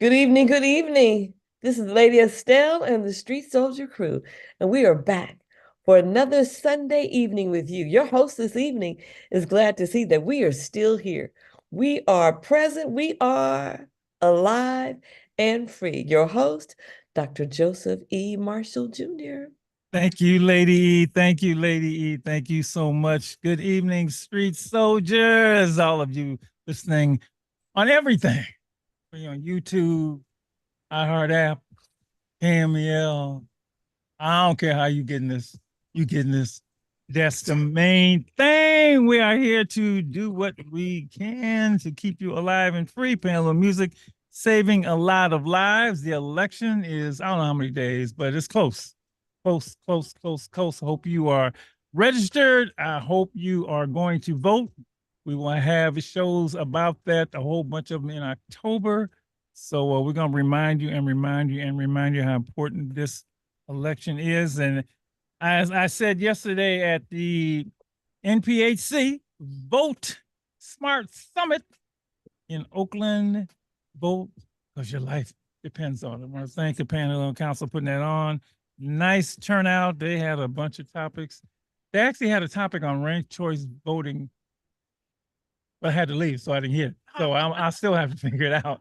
Good evening, good evening. This is Lady Estelle and the Street Soldier crew, and we are back for another Sunday evening with you. Your host this evening is glad to see that we are still here. We are present, we are alive and free. Your host, Dr. Joseph E. Marshall Jr. Thank you, Lady E. Thank you, Lady E. Thank you so much. Good evening, Street Soldiers. All of you listening on everything. We're on YouTube, iHeart app, KMEL. I don't care how you getting this. You getting this. That's the main thing. We are here to do what we can to keep you alive and free. Panel of music, saving a lot of lives. The election is, I don't know how many days, but it's close. Close, close, close, close. Hope you are registered. I hope you are going to vote. We will have shows about that, a whole bunch of them in October. So we're going to remind you and remind you and remind you how important this election is. And as I said yesterday at the NPHC Vote Smart Summit in Oakland, vote because your life depends on it. I want to thank the panel and council putting that on. Nice turnout. They had a bunch of topics. They actually had a topic on ranked choice voting, but I had to leave, so I didn't hear it. So I still have to figure it out.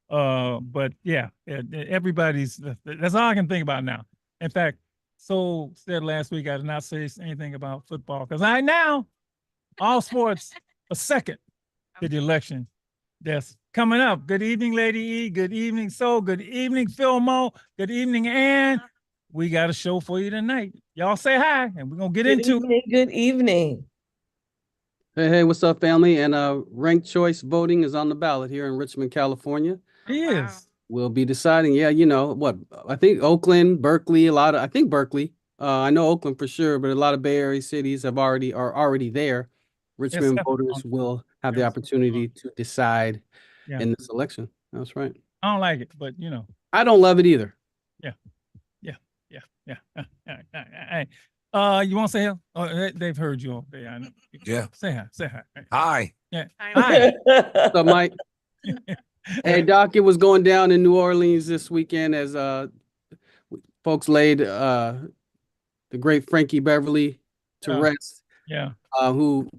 But yeah, everybody's, that's all I can think about now. In fact, so said last week, I did not say anything about football because I now, all sports, a second to the election that's coming up. Good evening, Lady E. Good evening, Soul. Good evening, Phil Mo. Good evening, Ann. We got a show for you tonight. Y'all say hi, and we're going to get into it. Good evening. Hey, what's up, family? And ranked choice voting is on the ballot here in Richmond, California. It is. We'll be deciding, you know, what, I think Oakland, Berkeley, I think Berkeley. I know Oakland for sure, but a lot of Bay Area cities are already there. Richmond voters will have the opportunity to decide in this election. That's right. I don't like it, but you know. I don't love it either. Yeah. You want to say hello? Oh, they've heard you all day. I know. Yeah. Say hi. Say hi. Hi. Yeah. Hi. What's up, Mike? Hey, Doc, it was going down in New Orleans this weekend as folks laid the great Frankie Beverly to rest. Yeah. Who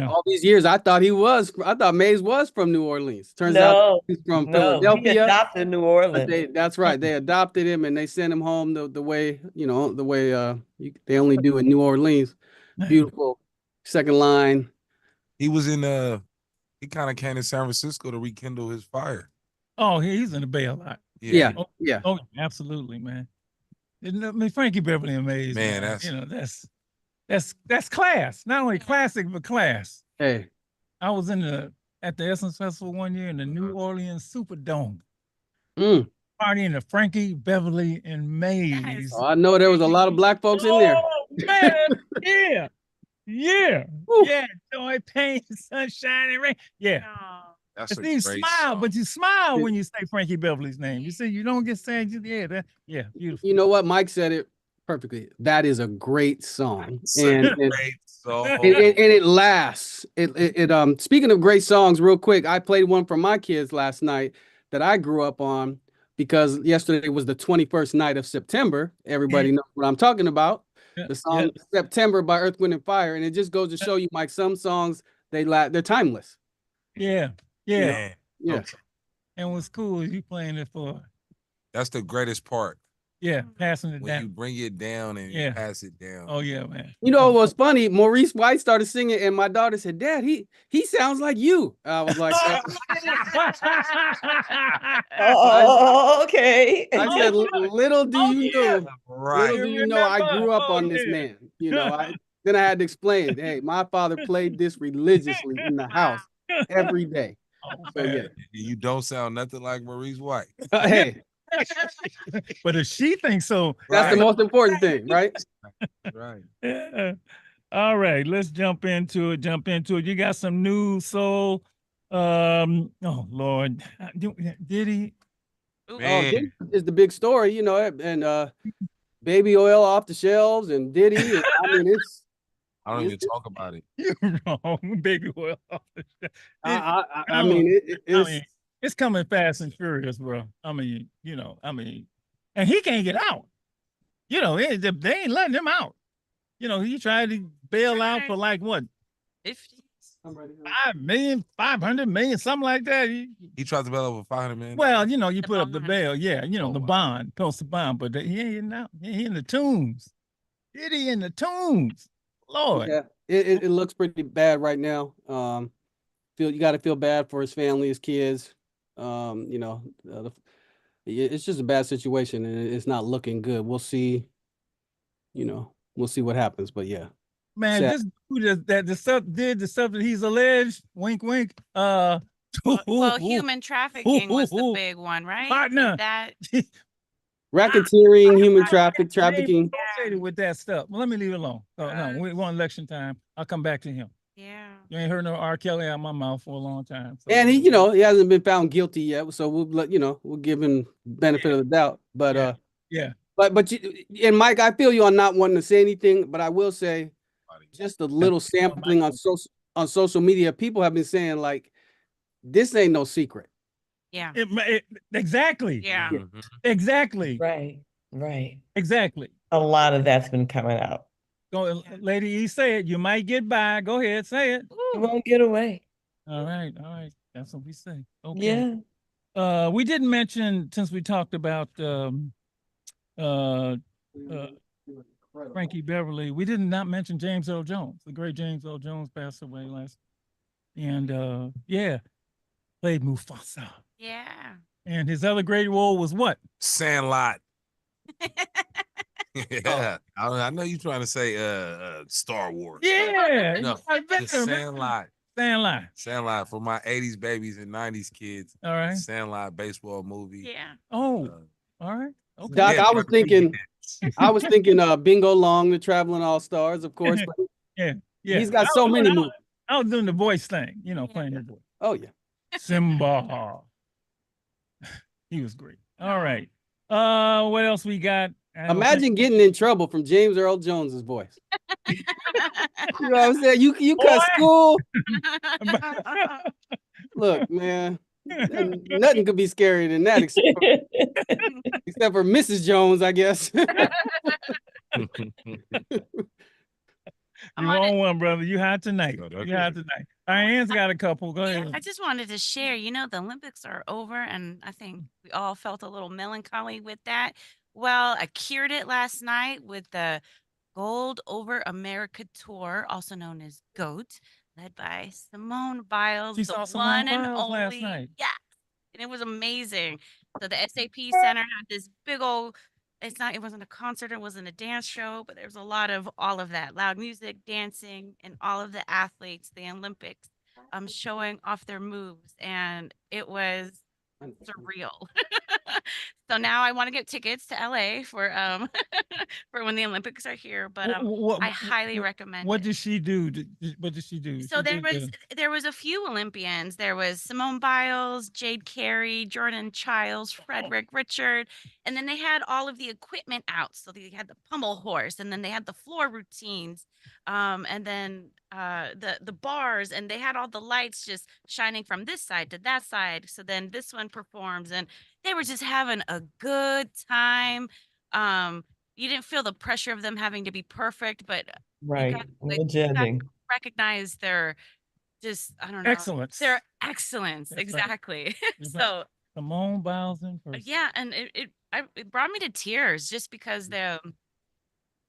all these years I thought Mays was from New Orleans. Turns out he's from Philadelphia. He adopted New Orleans. That's right. They adopted him and they sent him home the way they only do in New Orleans. Beautiful second line. He was in he kind of came to San Francisco to rekindle his fire. Oh, he's in the Bay a lot. Yeah. Oh, absolutely, man. I mean, Frankie Beverly and Mays, man, that's class. Not only classic, but class. Hey, I was at the Essence Festival one year in the New Orleans Superdome. Partying to Frankie Beverly and Mays. Oh, I know there was a lot of black folks in there. Man, yeah. Joy, pain, sunshine, and rain. Yeah. That's a you great smile, song. but you smile when you say Frankie Beverly's name. You see, you don't get saying, beautiful. You know what? Mike said it perfectly. That is a great song. Great song. And it lasts. It speaking of great songs, real quick, I played one for my kids last night that I grew up on because yesterday was the 21st night of September. Everybody knows what I'm talking about. The song September by Earth, Wind and Fire. And it just goes to show you, Mike, some songs they're timeless. Yeah. Okay. And what's cool is you playing it for. That's the greatest part. Yeah, passing it when down. You bring it down and you pass it down. Oh yeah, man. You know what's funny? Maurice White started singing, and my daughter said, "Dad, he sounds like you." I was like, okay. I said, little do you know, I grew up on this man. You know, then I had to explain, hey, my father played this religiously in the house every day. So, you don't sound nothing like Maurice White. Hey. But if she thinks so, that's the most important thing, right? Right. All right, let's jump into it. You got some news, Soul. Oh Lord, Diddy. Diddy is the big story, you know, and baby oil off the shelves and Diddy. I mean, I don't even talk about it. You're wrong, baby. Well, I mean, it's it's coming fast and furious, bro. I mean, and he can't get out. They ain't letting him out. He tried to bail out for like what, 50. 5 million, 500 million, something like that. He tried to bail over 500 million. Well, you The put up the bond. bail, yeah, Oh, the wow. bond, post the bond, but he ain't getting out. He in the tombs. He in the tombs. Lord. yeah, it looks pretty bad right now. You got to feel bad for his family, his kids. It's just a bad situation, and it's not looking good. We'll see. We'll see what happens. But yeah, Man, sad. this dude that the stuff that he's alleged, wink, wink. Well, human trafficking was the ooh. big one, right? Partner. That Racketeering, human Trafficking trafficking. with that stuff. Well, let me leave it alone. No, we're on election time. I'll come back to him. yeah. You ain't heard no R. Kelly out of my mouth for a long time. So. And he hasn't been found guilty yet, so we'll give him benefit of the doubt. But yeah. And Mike, I feel you on not wanting to say anything, but I will say just a little sampling on social media. People have been saying like, this ain't no secret. Yeah. Exactly. Yeah. Mhm. Exactly. Right. Exactly. A lot of that's been coming out. Go, Lady E, say it. You might get by. Go ahead, say it. You won't get away. All right. That's what we say. Okay. Yeah. We didn't mention, since we talked about Frankie Beverly, we did not mention James Earl Jones. The great James Earl Jones passed away last. And played Mufasa. Yeah. And his other great role was what? Sandlot. Yeah. I know you're trying to say Star Wars. Yeah. No, I bet the you remember. Sandlot. Sandlot. Sandlot for my 80s babies and 90s kids. All right. Sandlot baseball movie. Yeah. Oh, Uh, all right. Okay. Doc, yeah, I was thinking Bingo Long, the Traveling All Stars, of course. But Yeah. he's got so many movies. I was doing the voice thing, playing the voice. Oh yeah. Simba. He was great. All right. What else we got? Imagine getting in trouble from James Earl Jones's voice. You know what I'm saying? You cut school. Look, man, nothing could be scarier than that, except for Mrs. Jones, I guess. You on one, brother. You hot tonight. No, that's You hot tonight. Diane's got a couple. Go Yeah, ahead. I just wanted to share, the Olympics are over, and I think we all felt a little melancholy with that. Well, I cured it last night with the Gold Over America Tour, also known as GOAT, led by Simone Biles, She the saw Simone one and Biles last only. night. Yeah, and it was amazing. So the SAP Center had this big old. It wasn't a concert, it wasn't a dance show, but there was a lot of all of that loud music, dancing, and all of the athletes, the Olympics, showing off their moves, and it was surreal. So now I want to get tickets to LA for for when the Olympics are here, but I highly recommend What it. did she do? What did she do? So She did there was a few Olympians. There was Simone Biles, Jade Carey, Jordan Childs, Frederick Richard, and then they had all of the equipment out. So they had the pommel horse, and then they had the floor routines, and then the bars, and they had all the lights just shining from this side to that side. So then this one performs, and they were just having a good time. You didn't feel the pressure of them having to be perfect, but Right. got, No you got judging. recognize their I don't know, excellence. their excellence. That's right. Exactly. That's right. So Simone Biles in person. yeah, and it brought me to tears just because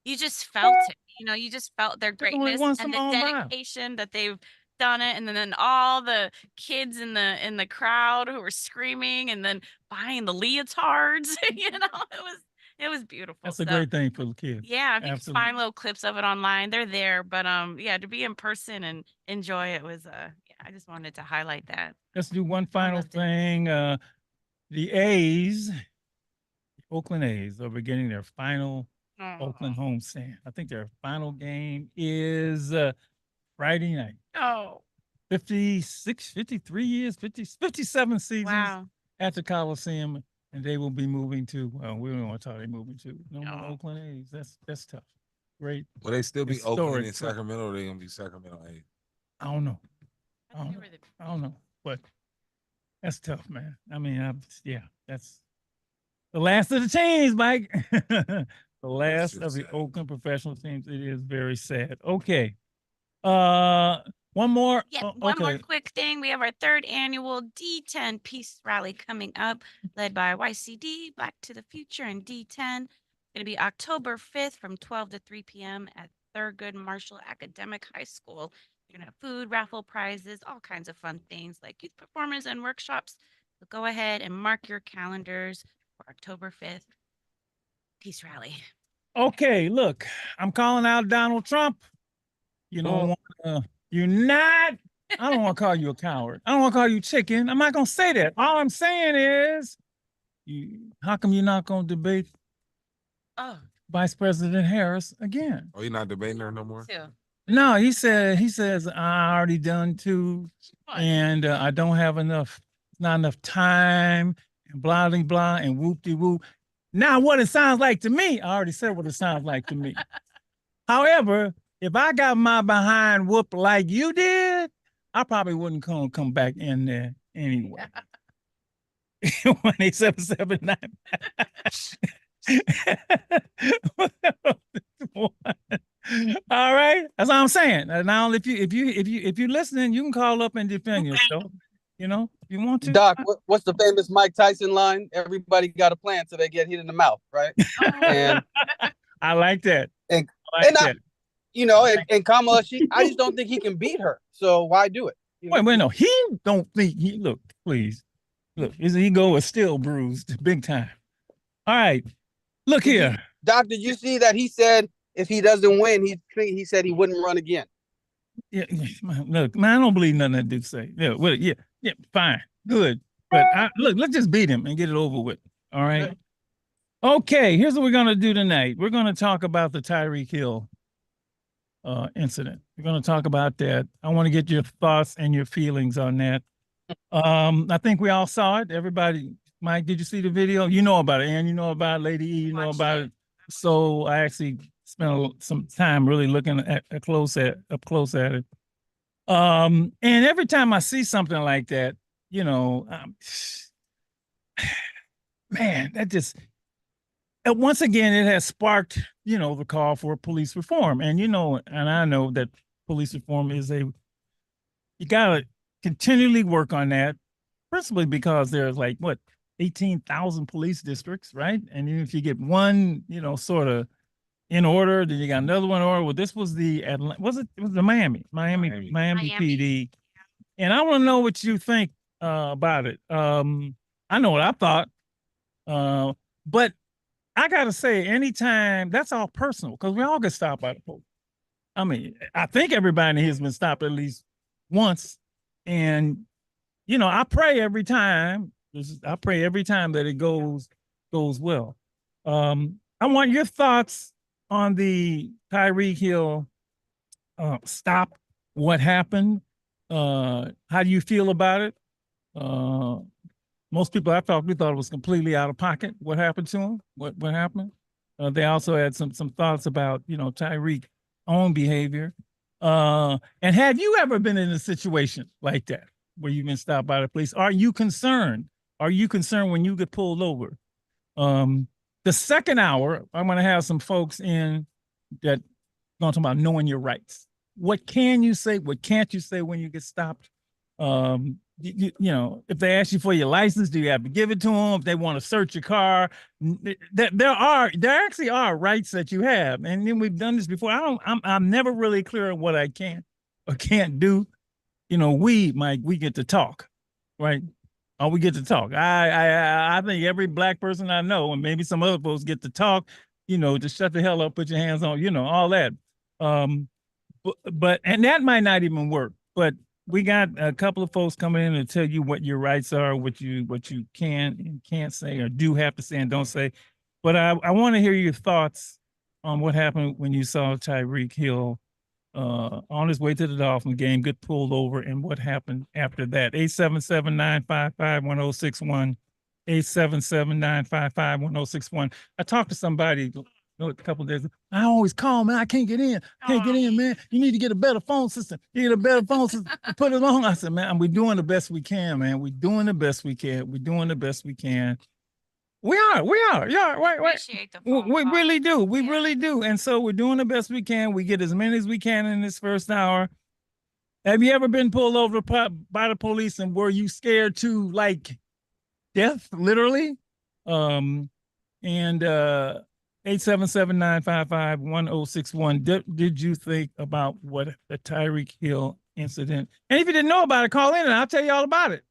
you just felt it. You just felt their There's only greatness one and the Simone Biles. dedication that they've done it, and then all the kids in the crowd who were screaming and then buying the leotards. It was beautiful. That's a So, great thing for the kids. yeah, if you can Absolutely. find little clips of it online, they're there. But yeah, to be in person and enjoy it was yeah, I just wanted to highlight that. Let's do one final loved it. thing. The A's, the Oakland A's, are beginning their final Oakland homestand. I think their final game is Friday night. Oh, 53 years, 57 seasons wow. at the Coliseum, and they will be moving to, well, we don't want to talk they moving to. No more No. Oakland A's. That's tough. great. Will they still be Oakland Historic and truck. Sacramento? Or they gonna be Sacramento? Hey, I don't know. I think they were the- I don't know, but that's tough, man. I mean, yeah, that's the last of the teams, Mike. The last just of the sad. Oakland professional teams. It is very sad. Okay. One more. Yeah, Oh, one more okay. quick thing. We have our third annual D10 Peace Rally coming up, led by YCD, Black to the Future, and D10. It's going to be October 5th from 12 to 3 p.m. at Thurgood Marshall Academic High School. You're going to have food, raffle prizes, all kinds of fun things like youth performance and workshops. So go ahead and mark your calendars for October 5th. Peace Rally. Okay, look, I'm calling out Donald Trump. You don't want to, you're not, I don't want to call you a coward. I don't want to call you chicken. I'm not going to say that. All I'm saying is, how come you're not going to debate Oh, Vice President Harris again? oh, you not debating her no more? two. No, he says, I already done two, and I don't have enough, not enough time, and blah, blah, blah, and whoop-de-whoop. Now, what it sounds like to me, I already said what it sounds like to me. However, if I got my behind whooped like you did, I probably wouldn't come back in there anyway. 1-877-9. All right, that's all I'm saying. Now, if you're listening, you can call up and defend yourself. You know, if you want to. Doc, what's the famous Mike Tyson line? Everybody got a plan till they get hit in the mouth, right? And I like that. And- I like and I- that. you know, and Kamala, I just don't think he can beat her. So why do it? You know? Wait, no, he don't think he look, please. Look, his ego is still bruised big time. All right. Look here. Doc, did you see that he said if he doesn't win, he said he wouldn't run again? Yeah, look, man, I don't believe nothing that Duke say. Yeah, well, yeah, fine, good. But let's just beat him and get it over with. All right. Okay, here's what we're gonna do tonight. We're gonna talk about the Tyreek Hill incident. We're gonna talk about that. I want to get your thoughts and your feelings on that. I think we all saw it. Everybody, Mike, did you see the video? You know about it, and you know about it, Lady E, you know about it. So I actually spent some time really looking up close at it. And every time I see something like that, you know, man, that just once again it has sparked, you know, the call for police reform. And you know, and I know that police reform is you gotta continually work on that, principally because there's like 18,000 police districts, right? And if you get one, you know, sort of in order, then you got another one in order. Well, this was it was the Miami PD. And I want to know what you think about it. I know what I thought. But I gotta say, anytime, that's all personal, because we all get stopped by the police. I mean, I think everybody in here has been stopped at least once. And, you know, I pray every time that it goes well. I want your thoughts on the Tyreek Hill stop. What happened? How do you feel about it? Most people I talked to thought it was completely out of pocket. What happened to him? What happened? They also had some thoughts about, you know, Tyreek's own behavior. And have you ever been in a situation like that where you've been stopped by the police? Are you concerned? Are you concerned when you get pulled over? The second hour, I'm going to have some folks in that going to talk about knowing your rights. What can you say? What can't you say when you get stopped? You know, if they ask you for your license, do you have to give it to them? If they want to search your car, there actually are rights that you have. And then we've done this before. I'm never really clear on what I can or can't do. You know, Mike, we get to talk, right? Oh, we get to talk. I think every black person I know, and maybe some other folks, get to talk, you know, to shut the hell up, put your hands on, you know, all that. But and that might not even work. But we got a couple of folks coming in to tell you what your rights are, what you can and can't say, or do have to say and don't say. But I want to hear your thoughts on what happened when you saw Tyreek Hill on his way to the Dolphin game, get pulled over, and what happened after that. 877-955-1061. 877-955-1061. I talked to somebody a couple of days. I always call, man. I can't get in. Can't get in, man. You need to get a better phone system. You get a better phone system. Put it on. I said, man, we're doing the best we can, man. We're doing the best we can. We're doing the best we can. We are. Yeah, right. Appreciate the We phone call. really do. We Yeah. really do. And so we're doing the best we can. We get as many as we can in this first hour. Have you ever been pulled over by the police and were you scared to like death, literally? And 877-955-1061. Did you think about what the Tyreek Hill incident? And if you didn't know about it, call in and I'll tell you all about it.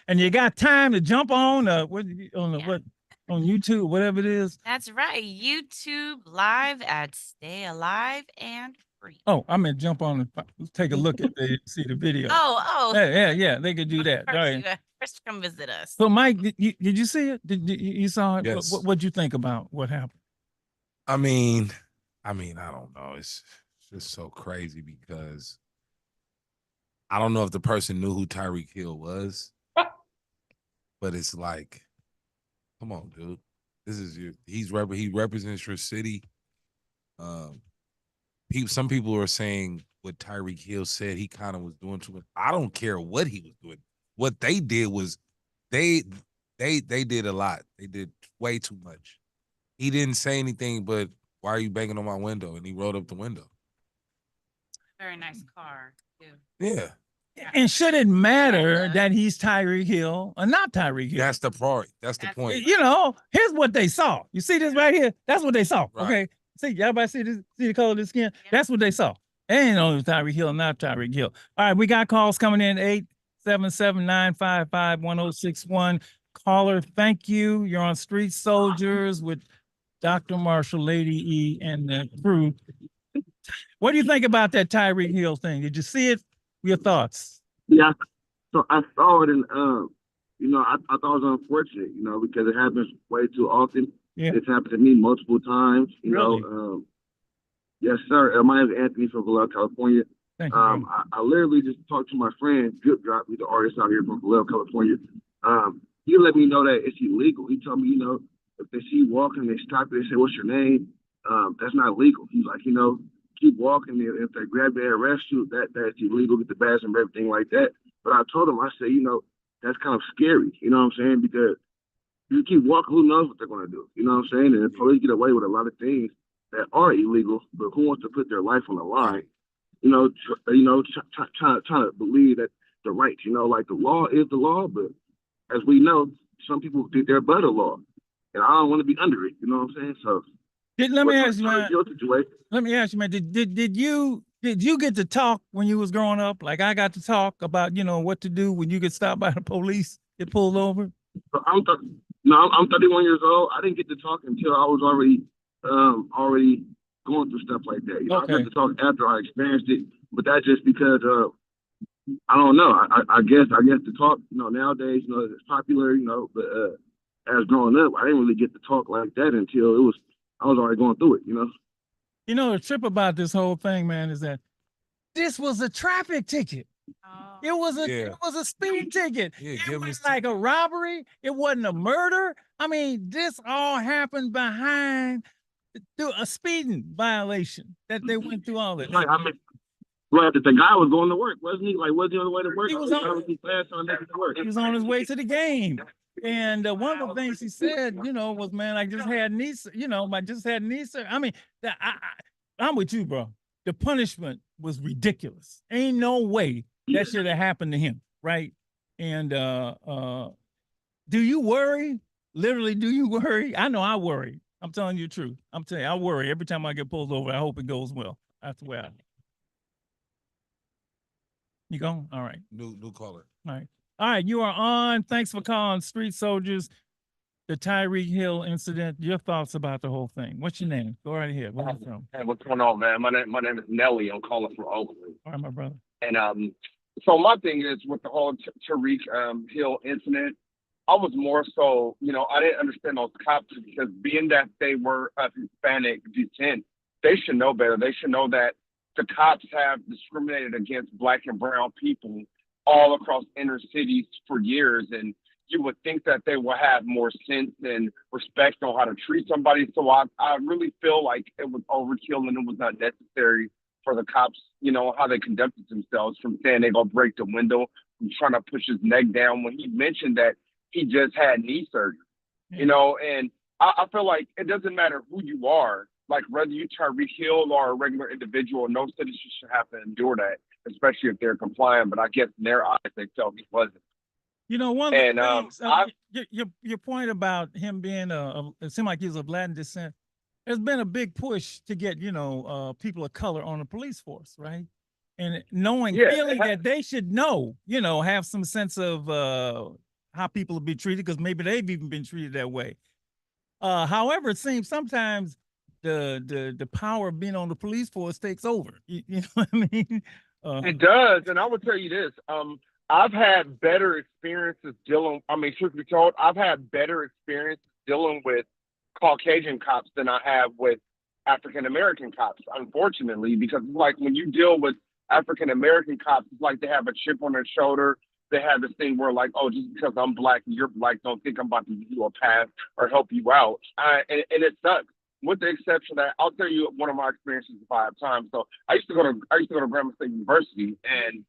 And you got time to jump on on YouTube, whatever it is. That's right. YouTube live at Stay Alive and Free. Oh, I meant jump on and take a look at see the video. Oh. Yeah, they could do that. All right. First come visit us. So, Mike, did you see it? Did you saw it? Yes. What'd you think about what happened? I mean, I don't know. It's just so crazy because I don't know if the person knew who Tyreek Hill was, but it's like, come on, dude. This is he represents your city. Some people are saying what Tyreek Hill said he kind of was doing too much. I don't care what he was doing. What they did was they did a lot. They did way too much. He didn't say anything, but why are you banging on my window? And he rolled up the window. Very nice car, too. Yeah. And should it matter that he's Tyreek Hill or not Tyreek Hill? That's the part. That's the point. You know, here's what they saw. You see this right here? That's what they saw. Right. Okay. See, everybody see this? See the color of the skin? Yeah. That's what they saw. They ain't know it was Tyreek Hill or not Tyreek Hill. All right, we got calls coming in 877-955-1061. Caller, thank you. You're on Street Soldiers with Dr. Marshall, Lady E, and the crew. What do you think about that Tyreek Hill thing? Did you see it? Your thoughts? Yeah, so I saw it and I thought it was unfortunate, because it happens way too often. Yeah. It's happened to me multiple times, Really? Yes, sir. My name is Anthony from Vallejo, California. Thank you. very much. I literally just talked to my friend, Drip Drop, he's the artist out here from Vallejo, California. He let me know that it's illegal. He told me, if they see you walking, they stop you, they say, "What's your name?" That's not legal. He's like, keep walking. If they grab you and arrest you, that's illegal, get the badge and everything like that. But I told him, I said, that's kind of scary. You know what I'm saying? Because you keep walking, who knows what they're going to do? You know what I'm saying? And the police get away with a lot of things that are illegal, but who wants to put their life on the line? Trying to believe that the right, like the law is the law, but as we know, some people think they're above the law, and I don't want to be under it. You know what I'm saying? So Let me ask you, man. your situation. Let me ask you, man. Did you get to talk when you was growing up? Like I got to talk about, what to do when you get stopped by the police, get pulled over? So I'm 31 years old. I didn't get to talk until I was already going through stuff like that. Okay. I got to talk after I experienced it, but that's just because I don't know. I guess to talk, nowadays, it's popular, but as growing up, I didn't really get to talk like that until I was already going through it, The trip about this whole thing, man, is that this was a traffic ticket. Oh. It was a Yeah. it was a speeding ticket. Yeah, It give me wasn't like a robbery. It wasn't a murder. I mean, this all happened through a speeding violation that they went through all this. Right, the guy was going to work, wasn't he? Like, was he on the way to work? He was He was on his way to the game. And one of the things he said, was, man, I just had Nisa, I just had Nisa. I mean, I'm with you, bro. The punishment was ridiculous. Ain't no way that should have happened to him, right? And do you worry? Literally, do you worry? I know I worry. I'm telling you the truth. I'm telling you, I worry every time I get pulled over. I hope it goes well. That's the way I. You go? All right. New caller. All right. All right. You are on. Thanks for calling Street Soldiers. The Tyreek Hill incident. Your thoughts about the whole thing. What's your name? Go right ahead. Where are you from? Hey, what's going on, man? My name is Nelly. I'm calling from Oakland. All right, my brother. And so my thing is with the whole Tyreek Hill incident, I was more so, I didn't understand those cops because being that they were of Hispanic descent, they should know better. They should know that the cops have discriminated against Black and brown people all across inner cities for years. And you would think that they will have more sense and respect on how to treat somebody. So I really feel like it was overkill and it was not necessary for the cops, you know, how they conducted themselves, from saying they're going to break the window, from trying to push his neck down when he mentioned that he just had knee surgery, you know, and I feel like it doesn't matter who you are, like whether you Tyreek Hill or a regular individual, no citizen should have to endure that, especially if they're compliant. But I guess in their eyes, they felt he wasn't. You know, one of the And things, your point about him being it seemed like he was of Latin descent. There's been a big push to get, you know, people of color on the police force, right? And knowing, feeling that they should know, you know, have some sense of how people will be treated, because maybe they've even been treated that way. However, it seems sometimes the power of being on the police force takes over. You know what I mean? It does, and I would tell you this. I've had better experiences truth be told, I've had better experiences dealing with Caucasian cops than I have with African American cops, unfortunately, because it's like when you deal with African American cops, it's like they have a chip on their shoulder. They have this thing where, like, oh, just because I'm black and you're black, don't think I'm about to give you a pass or help you out. And it sucks. With the exception that I'll tell you one of my experiences if I have time. So I used to go to Grambling State University, and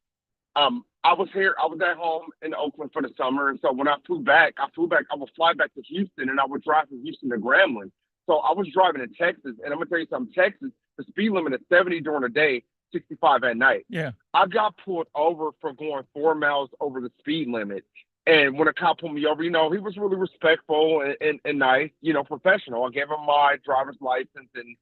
I was at home in Oakland for the summer. And so when I flew back, I would fly back to Houston, and I would drive from Houston to Grambling. So I was driving in Texas, and I'm gonna tell you something, Texas, the speed limit is 70 during the day, 65 at night. Yeah. I got pulled over for going 4 miles over the speed limit. And when a cop pulled me over, you know, he was really respectful and nice, you know, professional. I gave him my driver's license and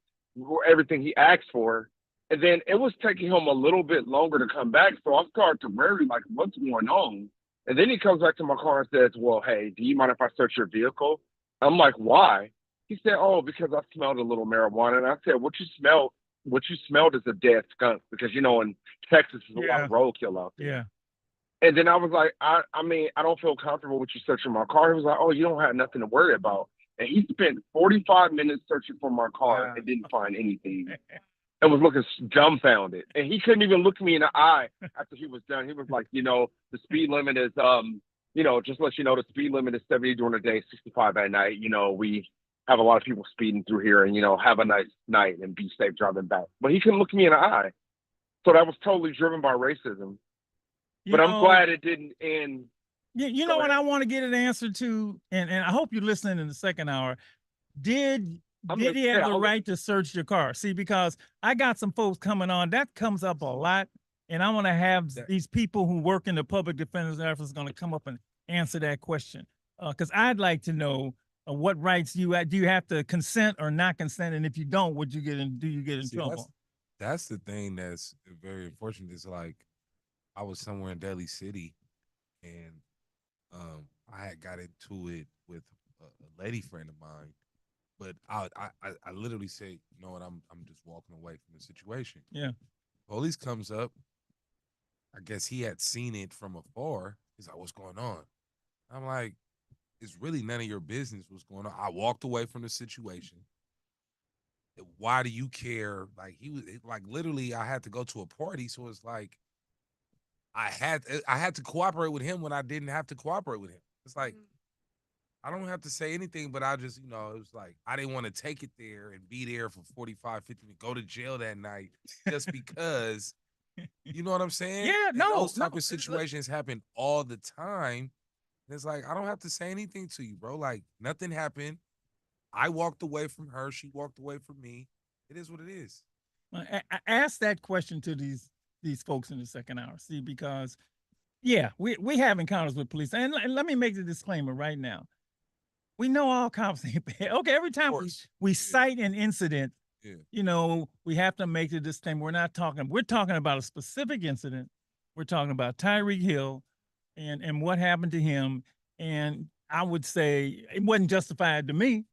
everything he asked for. And then it was taking him a little bit longer to come back. So I started to worry, like, what's going on? And then he comes back to my car and says, well, hey, do you mind if I search your vehicle? I'm like, why? He said, oh, because I smelled a little marijuana. And I said, what you smelled is a dead skunk, because, you know, in Texas, there's a lot of roadkill out there. Yeah. And then I was like, I mean, I don't feel comfortable with you searching my car. He was like, oh, you don't have nothing to worry about. And he spent 45 minutes searching for my car and didn't find anything. And was looking dumbfounded. And he couldn't even look me in the eye after he was done. He was like, you know, the speed limit is, you know, just let you know, the speed limit is 70 during the day, 65 at night. You know, we have a lot of people speeding through here, and, you know, have a nice night and be safe driving back. But he couldn't look me in the eye. So that was totally driven by racism. But I'm glad it didn't end. You know what I want to get an answer to, and I hope you're listening in the second hour. Did he have the right to search your car? See, because I got some folks coming on, that comes up a lot. And I want to have these people who work in the public defender's office going to come up and answer that question. Because I'd like to know what rights do you have to consent or not consent? And if you don't, do you get in trouble? That's the thing that's very unfortunate. It's like, I was somewhere in Daly City, and I had got into it with a lady friend of mine, but I literally said, you know what, I'm just walking away from the situation. Yeah. Police comes up. I guess he had seen it from afar. He's like, what's going on? I'm like, it's really none of your business what's going on. I walked away from the situation. Why do you care? Like, he was like, literally, I had to go to a party, so it's like, I had to cooperate with him when I didn't have to cooperate with him. It's like, I don't have to say anything, but I just, you know, it was like, I didn't want to take it there and be there for 45, 50 minutes, go to jail that night just because, you know what I'm saying? Yeah, and those type of situations happen all the time. And it's like, I don't have to say anything to you, bro. Like, nothing happened. I walked away from her. She walked away from me. It is what it is. I asked that question to these folks in the second hour. See, because yeah, we have encounters with police. And let me make the disclaimer right now. We know all cops ain't bad. Okay, every time we cite an incident, you know, we have to make the disclaimer. We're talking about a specific incident. We're talking about Tyreek Hill and what happened to him. And I would say it wasn't justified to me.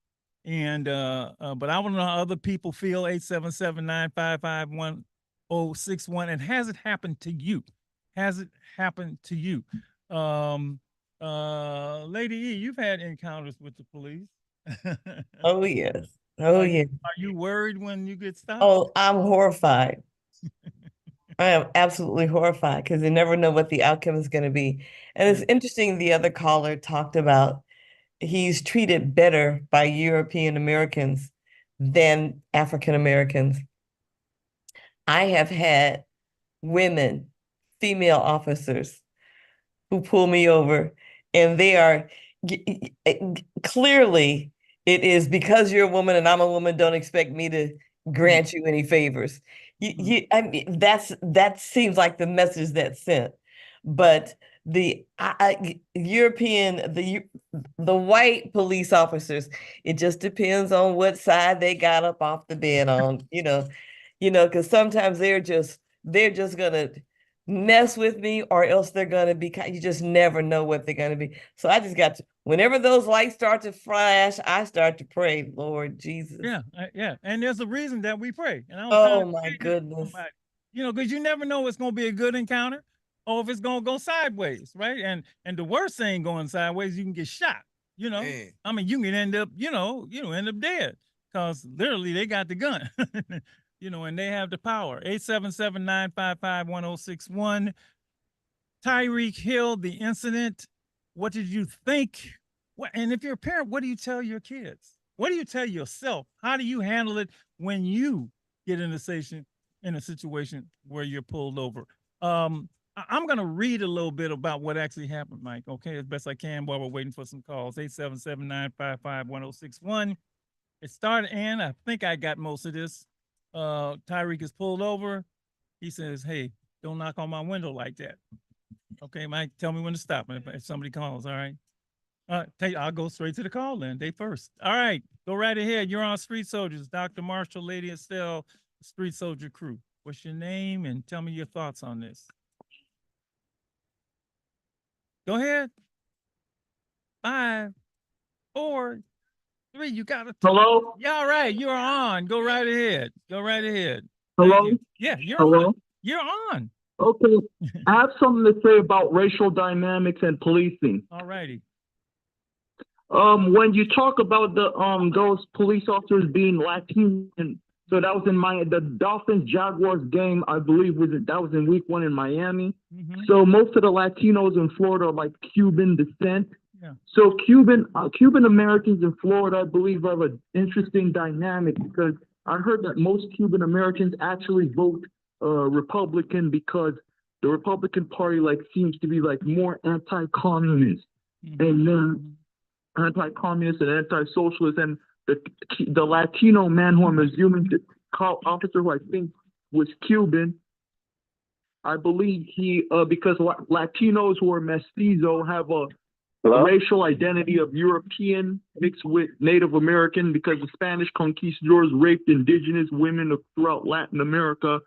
And but I want to know how other people feel. 877-955-1061. And has it happened to you? Has it happened to you? Lady E, you've had encounters with the police. Oh yes. Oh yeah. Are you worried when you get stopped? Oh, I'm horrified. I am absolutely horrified because you never know what the outcome is going to be. And it's interesting, the other caller talked about he's treated better by European Americans than African Americans. I have had women, female officers, who pull me over, and they are clearly, it is because you're a woman and I'm a woman, don't expect me to grant you any favors. I mean, that seems like the message that's sent. But the European, the white police officers, it just depends on what side they got up off the bed on, because sometimes they're just gonna mess with me, or else they're gonna be, you just never know what they're gonna be. So I just got to, whenever those lights start to flash, I start to pray, Lord Jesus. Yeah. And there's a reason that we pray. And I was Oh my goodness. because you never know it's going to be a good encounter or if it's going to go sideways, right? And the worst thing going sideways, you can get shot. Man. I mean, you can end up, end up dead because literally they got the gun. And they have the power. 877-955-1061. Tyreek Hill, the incident. What did you think? And if you're a parent, what do you tell your kids? What do you tell yourself? How do you handle it when you get in a situation where you're pulled over? I'm going to read a little bit about what actually happened, Mike, okay, as best I can while we're waiting for some calls. 877-955-1061. It started, and I think I got most of this. Tyreek is pulled over. He says, hey, don't knock on my window like that. Okay, Mike, tell me when to stop if somebody calls, all right? I'll go straight to the call then. They first. All right, go right ahead. You're on Street Soldiers. Dr. Marshall, Lady Estelle, Street Soldier Crew. What's your name and tell me your thoughts on this? Go ahead. 5, 4, 3. You got it. Hello? Yeah, all right. You're on. Go right ahead. Go right ahead. Hello? Yeah, you're Hello? on. You're on. Okay. I have something to say about racial dynamics and policing. All righty. When you talk about those police officers being Latino, and so that was in the Dolphins Jaguars game, I believe that was in week 1 in Miami. Mm-hmm. So most of the Latinos in Florida are like Cuban descent. Yeah. So Cuban Americans in Florida, I believe, have an interesting dynamic because I heard that most Cuban Americans actually vote Republican because the Republican Party seems to be more anti-communist. Mm-hmm. And then anti-communist and anti-socialist, and the Latino man who I'm assuming the officer who I think was Cuban, I believe he because Latinos who are mestizo have a racial identity of European mixed with Native American because the Spanish conquistadors raped indigenous women throughout Latin America,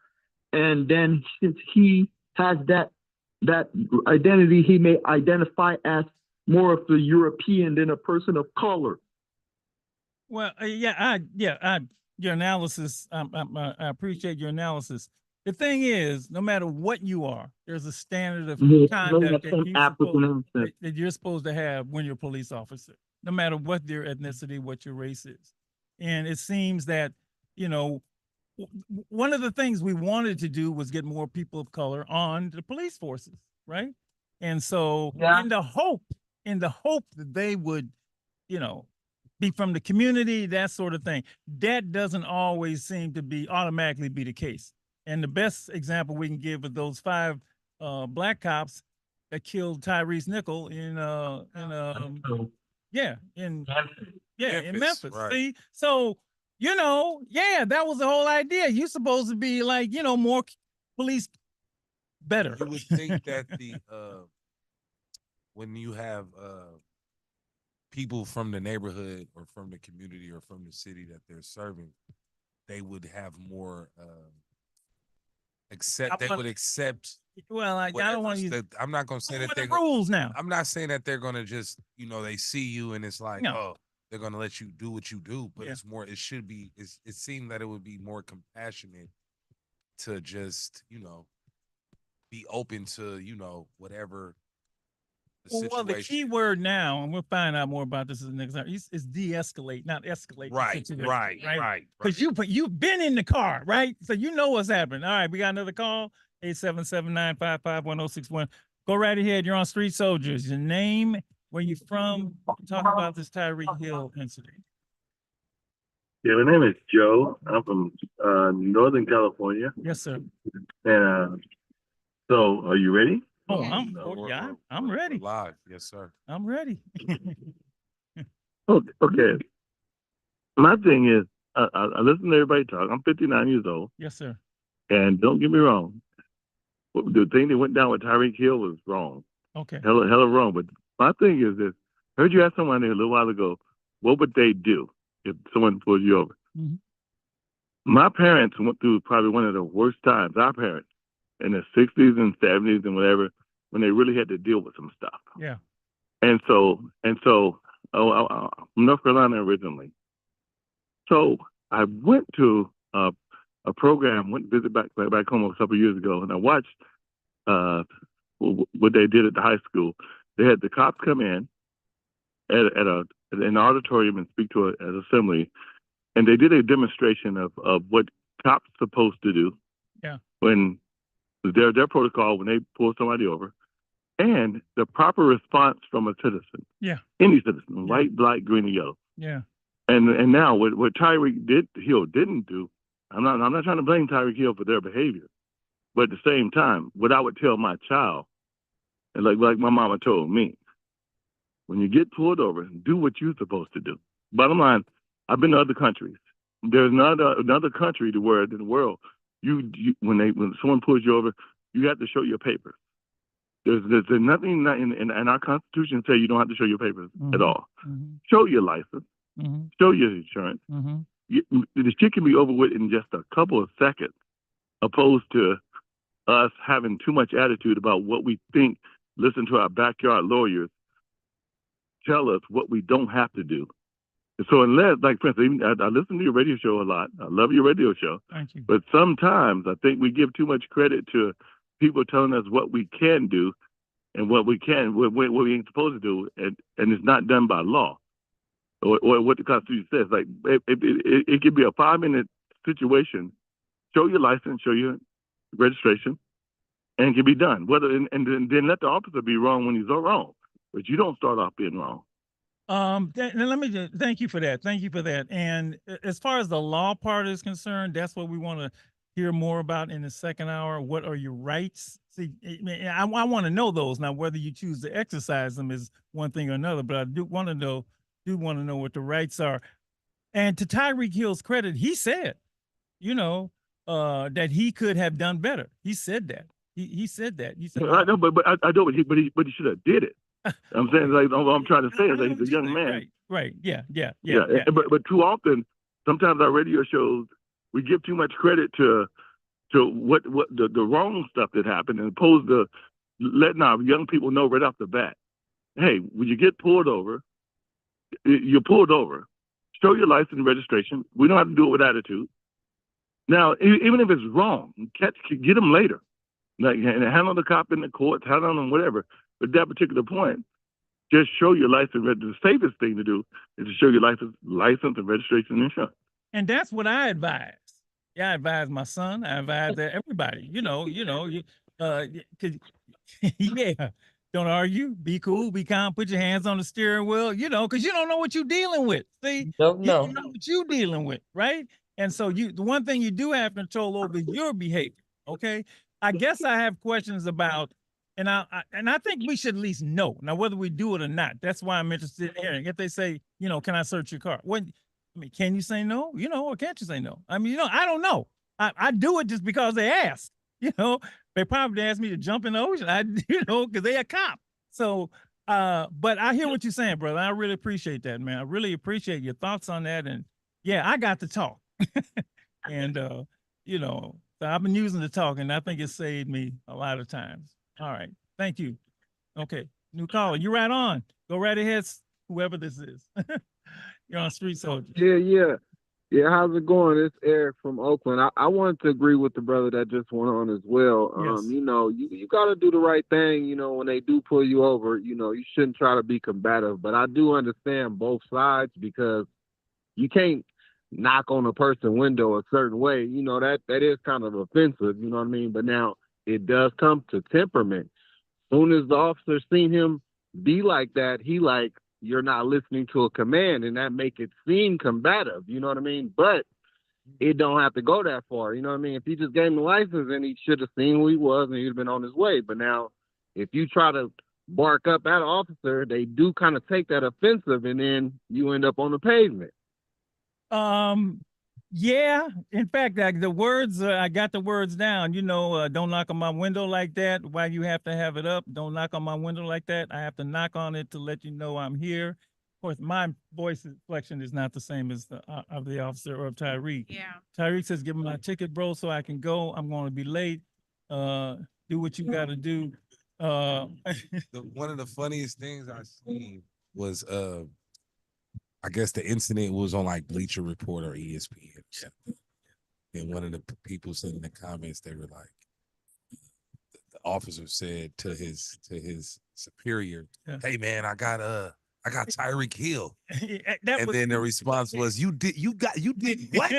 and then since he has that identity, he may identify as more of the European than a person of color. Well, your analysis, I appreciate your analysis. The thing is, no matter what you are, there's a standard of conduct that you're supposed to have when you're a police officer, no matter what their ethnicity, what your race is. And it seems that, one of the things we wanted to do was get more people of color on the police forces, right? And so in the hope that they would, be from the community, that sort of thing. That doesn't always seem to be automatically be the case. And the best example we can give of those 5 black cops that killed Tyrese Nichol in Memphis. Right. See, so that was the whole idea. You're supposed to be more police, better. You would think that when you have people from the neighborhood or from the community or from the city that they're serving, they would have more accept. Well, I don't want to use. I'm not going to say that they're rules now. I'm not saying that they're going to just they see you and it's like they're going to let you do what you do, but it's more. It should be. It seemed that it would be more compassionate to just be open to whatever. Well, the key word now, and we'll find out more about this in the next time, is de-escalate, not escalate. Right. Because you've been in the car, right? So you know what's happening. All right, we got another call. 877-955-1061. Go right ahead. You're on Street Soldiers. Your name, where you from, talk about this Tyreek Hill incident. Yeah, my name is Joe. I'm from Northern California. Yes, sir. And so are you ready? Oh, Yes. I'm ready. We're live. Yes, sir. I'm ready. Okay. My thing is, I listen to everybody talk. I'm 59 years old. Yes, sir. And don't get me wrong. The thing that went down with Tyreek Hill was wrong. Okay. Hella wrong. But my thing is this. I heard you ask someone there a little while ago, what would they do if someone pulled you over? Mhm. My parents went through probably one of the worst times, our parents, in the 60s and 70s and whatever, when they really had to deal with some stuff. Yeah. And so, I'm North Carolina originally. So I went to a program, went to visit back home a couple of years ago, and I watched what they did at the high school. They had the cops come in at an auditorium and speak to an assembly, and they did a demonstration of what cops supposed to do. Yeah. When their protocol when they pull somebody over, and the proper response from a citizen. Yeah. Any citizen, Yeah. white, black, green, or yellow. Yeah. And now what Tyreek Hill didn't do, I'm not trying to blame Tyreek Hill for their behavior, but at the same time, what I would tell my child, and like my mama told me, when you get pulled over, do what you're supposed to do. Bottom line, I've been to other countries. There's another country in the world, when someone pulls you over, you have to show your papers. There's nothing in our Constitution say you don't have to show your papers at all. Mhm. Show your license. Mhm. Show your insurance. Mhm. The shit can be over with in just a couple of seconds, opposed to us having too much attitude about what we think. Listen to our backyard lawyers tell us what we don't have to do. And so unless, like, for instance, I listen to your radio show a lot. I love your radio show. Thank you. But sometimes I think we give too much credit to people telling us what we can do and what we ain't supposed to do, and it's not done by law or what the Constitution says. Like it could be a 5-minute situation. Show your license, show your registration, and it can be done. And then let the officer be wrong when he's wrong, but you don't start off being wrong. Let me just thank you for that. Thank you for that. And as far as the law part is concerned, that's what we want to hear more about in the second hour. What are your rights? See, I want to know those. Now, whether you choose to exercise them is one thing or another, but I do want to know what the rights are. And to Tyreek Hill's credit, he said, that he could have done better. He said that. He said that. He said, I know, but I know, but he should have did it. I'm saying, like, what I'm trying to say is that he's a young man. Right. Yeah. But too often, sometimes our radio shows, we give too much credit to what the wrong stuff that happened, as opposed to letting our young people know right off the bat, hey, when you get pulled over, you're pulled over. Show your license and registration. We don't have to do it with attitude. Now, even if it's wrong, get them later. Like, and handle the cop in the courts, handle them whatever. But at that particular point, just show your license. The safest thing to do is to show your license and registration and insurance. And that's what I advise. Yeah, I advise my son. I advise everybody. Yeah. Don't argue. Be cool. Be calm. Put your hands on the steering wheel. Because you don't know what you're dealing with. See, Don't you know. don't know what you're dealing with, right? And so the one thing you do have control over is your behavior. Okay. I guess I have questions about, and I think we should at least know now whether we do it or not. That's why I'm interested in hearing. If they say, can I search your car? Can you say no? Or can't you say no? I don't know. I do it just because they ask. They probably asked me to jump in the ocean. Because they a cop. So, but I hear what you're saying, brother. I really appreciate that, man. I really appreciate your thoughts on that. And yeah, I got to talk. And so I've been using the talk, and I think it saved me a lot of times. All right. Thank you. Okay. New caller. You're right on. Go right ahead, whoever this is. You're on Street Soldier. Yeah. How's it going? It's Eric from Oakland. I wanted to agree with the brother that just went on as well. Yes. You got to do the right thing. When they do pull you over, you shouldn't try to be combative. But I do understand both sides, because you can't knock on a person's window a certain way. That is kind of offensive. You know what I mean? But now, it does come to temperament. Soon as the officer seen him be like that, he like, you're not listening to a command, and that make it seem combative. You know what I mean? But it don't have to go that far. You know what I mean? If he just gave him a license, then he should have seen who he was and he'd have been on his way. But now, if you try to bark up at an officer, they do kind of take that offensive, and then you end up on the pavement. Yeah. In fact, the words, I got the words down. You know, don't knock on my window like that. Why you have to have it up? Don't knock on my window like that. I have to knock on it to let you know I'm here. Of course, my voice inflection is not the same as the of the officer or of Tyreek. Yeah. Tyreek says, "Give me my ticket, bro, so I can go. I'm going to be late. Do what you got to do." One of the funniest things I seen was I guess the incident was on like Bleacher Report or ESPN or something. And one of the people said in the comments, they were like, the officer said to his superior, Yeah. "Hey man, I got Tyreek Hill." That was, Then the response was, you did what?"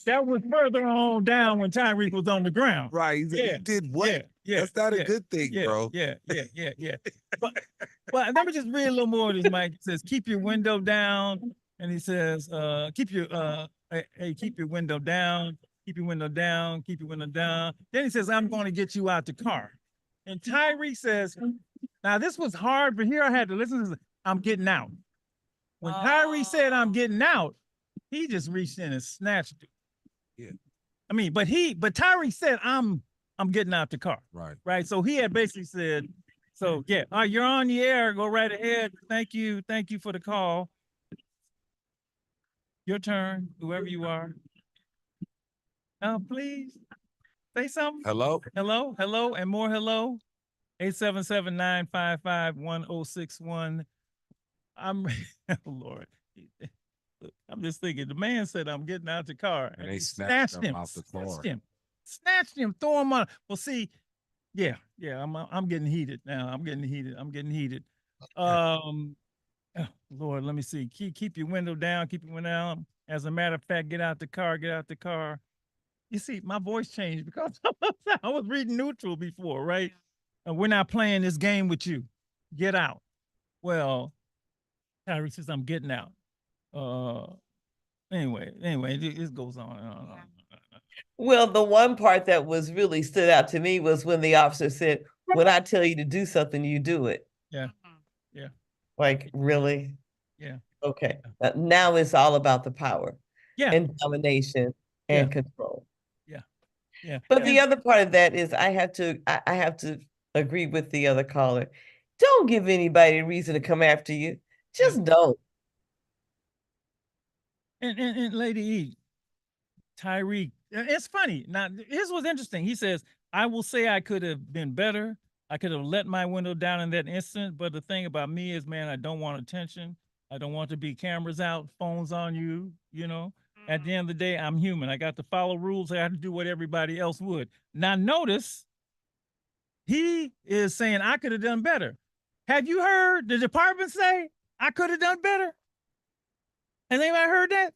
that was further on down when Tyreek was on the ground. Right. He said, Yeah. "You did what?" Yeah. That's not yeah, a good thing, yeah, bro. Yeah. But let me just read a little more of this, Mike. It says, "Keep your window down." And he says, keep your window down, keep your window down, keep your window down. Then he says, "I'm going to get you out the car." And Tyreek says, now this was hard, but here I had to listen to this. "I'm getting out." When Tyreek said, "I'm getting out," he just reached in and snatched it. Yeah. I mean, but Tyreek said, I'm getting out the car. Right. Right. So he had basically said, so yeah, you're on the air. Go right ahead. Thank you. Thank you for the call. Your turn, whoever you are. Now, please say something. Hello? Hello, hello, and more hello. 877-955-1061. I'm, oh Lord. I'm just thinking, the man said, "I'm getting out the car." And they snatched him out the car. Snatched him, throw him on. Well, see, yeah, I'm getting heated now. I'm getting heated. Oh, Lord, let me see. Keep your window down, keep your window down. As a matter of fact, get out the car. You see, my voice changed because I was reading neutral before, right? And we're not playing this game with you. Get out. Well, Tyreek says, "I'm getting out." Anyway, it goes on. Well, the one part that was really stood out to me was when the officer said, "When I tell you to do something, you do it." Yeah. Like, really? Yeah. Okay. Now it's all about the power. Yeah. And domination and control. Yeah. But the other part of that is I have to agree with the other caller. Don't give anybody a reason to come after you. Just don't. And Lady E, Tyreek, it's funny. Now, his was interesting. He says, "I will say I could have been better. I could have let my window down in that instant. But the thing about me is, man, I don't want attention. I don't want to be cameras out, phones on you, you know. At the end of the day, I'm human. I got to follow rules. I have to do what everybody else would." Now, notice he is saying, "I could have done better." Have you heard the department say, "I could have done better"? Has anybody heard that?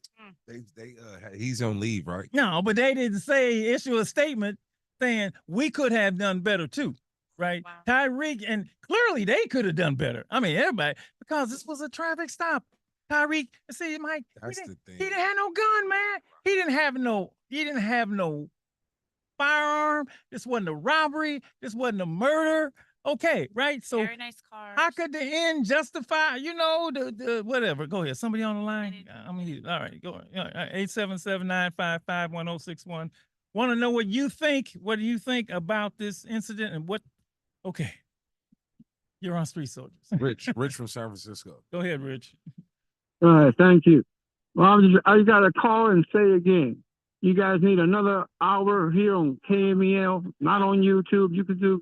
He's on leave, right? No, but they didn't issue a statement saying we could have done better too, right? Wow. Tyreek, and clearly they could have done better. I mean, everybody, because this was a traffic stop. Tyreek, see, Mike, That's he the thing. didn't have no gun, man. He didn't have no firearm. This wasn't a robbery. This wasn't a murder. Okay, right? So Very nice car. how could the end justify, the whatever? Go ahead. Somebody on the line? I'm here. All right, go ahead. 877-955-1061. Want to know what you think? What do you think about this incident and what? Okay. You're on Street Soldiers. Rich from San Francisco. Go ahead, Rich. All right, thank you. Well, I just got to call and say again, you guys need another hour here on KMEL, not on YouTube. You could do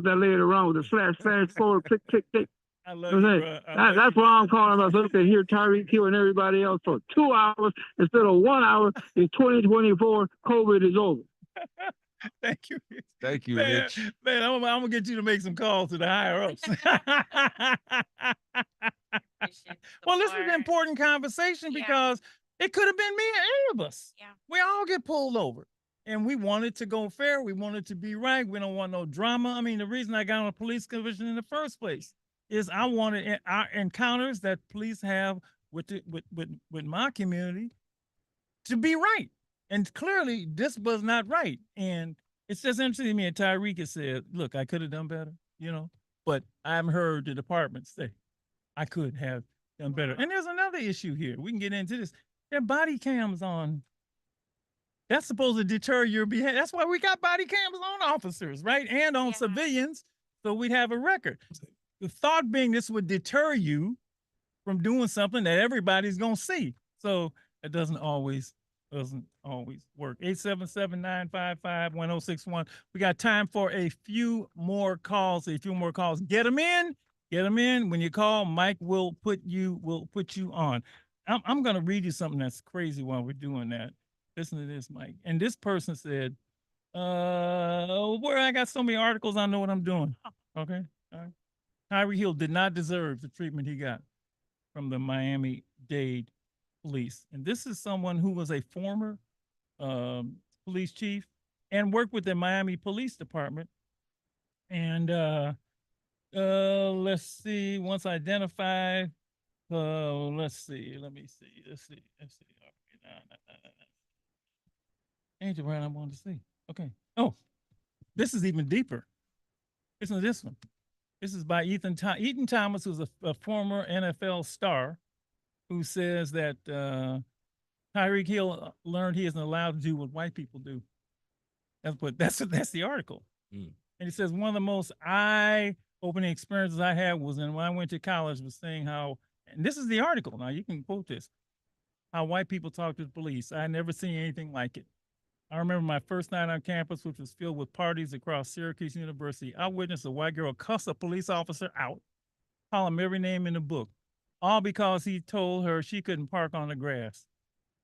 that later on with a flash forward, click, click, click. I love you, bro. That's why I'm calling about, so you can hear Tyreek Hill and everybody else for 2 hours instead of 1 hour. In 2024, COVID is over. Thank you. Thank you, Man, Rich. man, I'm gonna get you to make some calls to the higher ups. Well, this is an important conversation because it could have been me or any of us. Yeah. We all get pulled over. And we want it to go fair. We want it to be right. We don't want no drama. I mean, the reason I got on a police commission in the first place is I wanted our encounters that police have with my community to be right. And clearly this was not right. And it's just interesting to me. And Tyreek has said, look, I could have done better, you know, but I haven't heard the department say I could have done better. And there's another issue here. We can get into this. There are body cams on. That's supposed to deter your behavior. That's why we got body cams on officers, right? And on civilians, so we'd have a record. The thought being this would deter you from doing something that everybody's gonna see. So it doesn't always work. 877-955-1061. We got time for a few more calls. Get them in. When you call, Mike will put you on. I'm gonna read you something that's crazy while we're doing that. Listen to this, Mike. And this person said, where I got so many articles, I know what I'm doing. Okay. All right. Tyreek Hill did not deserve the treatment he got from the Miami-Dade police. And this is someone who was a former police chief and worked with the Miami Police Department. And let's see, once identified, let's see. Ain't the right I wanted to see. Okay. Oh, this is even deeper. Listen to this one. This is by Eaton Thomas, who's a former NFL star, who says that Tyreek Hill learned he isn't allowed to do what white people do. That's the article. And he says one of the most eye-opening experiences I had was when I went to college, was seeing how, and this is the article. Now you can quote this, how white people talk to the police. I had never seen anything like it. I remember my first night on campus, which was filled with parties across Syracuse University. I witnessed a white girl cuss a police officer out, call him every name in the book, all because he told her she couldn't park on the grass.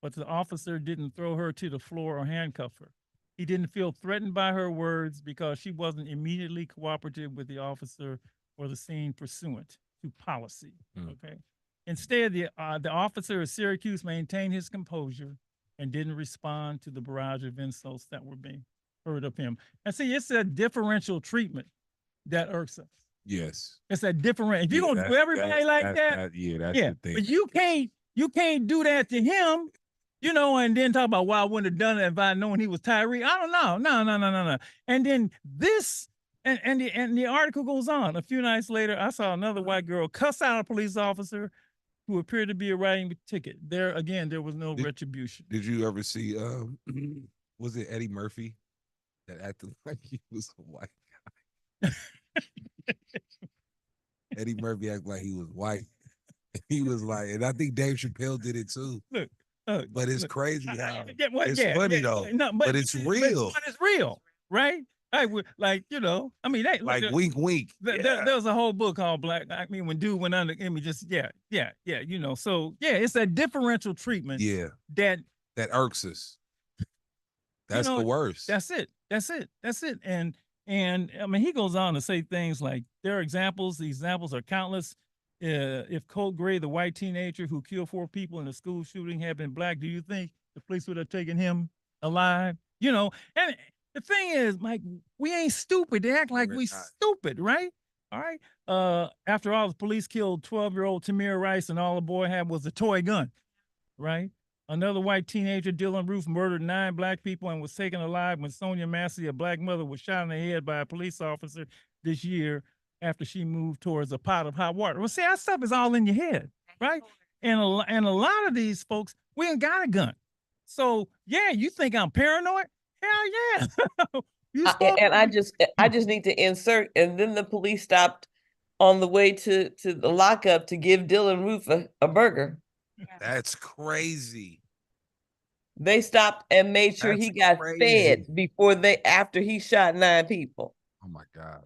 But the officer didn't throw her to the floor or handcuff her. He didn't feel threatened by her words because she wasn't immediately cooperative with the officer or the scene pursuant to policy. Okay. Instead, the officer of Syracuse maintained his composure and didn't respond to the barrage of insults that were being heard of him. And see, it's a differential treatment that irks us. Yes. It's a different. If you're gonna do everybody like that, that's the thing. But you can't do that to him, you know, and then talk about why I wouldn't have done it if I'd known he was Tyree. I don't know. No. And then this, and the article goes on. A few nights later, I saw another white girl cuss out a police officer who appeared to be a riding ticket. There was no retribution. Did you ever see was it Eddie Murphy that acted like he was a white guy? Eddie Murphy acted like he was white. He was like, and I think Dave Chappelle did it too. Look, but it's crazy how it's yeah, funny though. No, but it's real. But it's real, right? Like, you know, I mean, like wink, wink. There was a whole book called Black. I mean, when dude went under, I mean, just yeah, you know. So yeah, it's that differential treatment. Yeah, that irks us. That's the worst. That's it. And I mean, he goes on to say things like, there are examples. The examples are countless. If Colt Gray, the white teenager who killed 4 people in a school shooting, had been black, do you think the police would have taken him alive? You know, and the thing is, Mike, we ain't stupid. They act like we stupid, right? All right. After all, the police killed 12-year-old Tamir Rice, and all the boy had was a toy gun, right? Another white teenager, Dylan Roof, murdered 9 black people and was taken alive when Sonia Massey, a black mother, was shot in the head by a police officer this year after she moved towards a pot of hot water. Well, see, that stuff is all in your head, right? And a lot of these folks, we ain't got a gun. So yeah, you think I'm paranoid? Hell yeah. And I just need to insert, and then the police stopped on the way to the lockup to give Dylan Roof a burger. That's crazy. They stopped and made sure he got fed after he shot 9 people. Oh my God.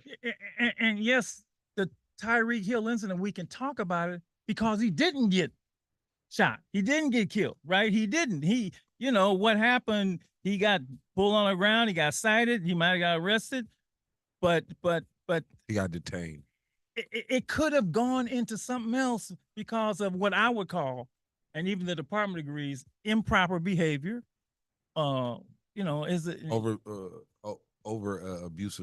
And yes, the Tyreek Hill incident, we can talk about it because he didn't get shot. He didn't get killed, right? He didn't. You know, what happened, he got pulled on the ground, he got cited, he might have got arrested, but he got detained. It could have gone into something else because of what I would call, and even the department agrees, improper behavior, you know, is it over abuse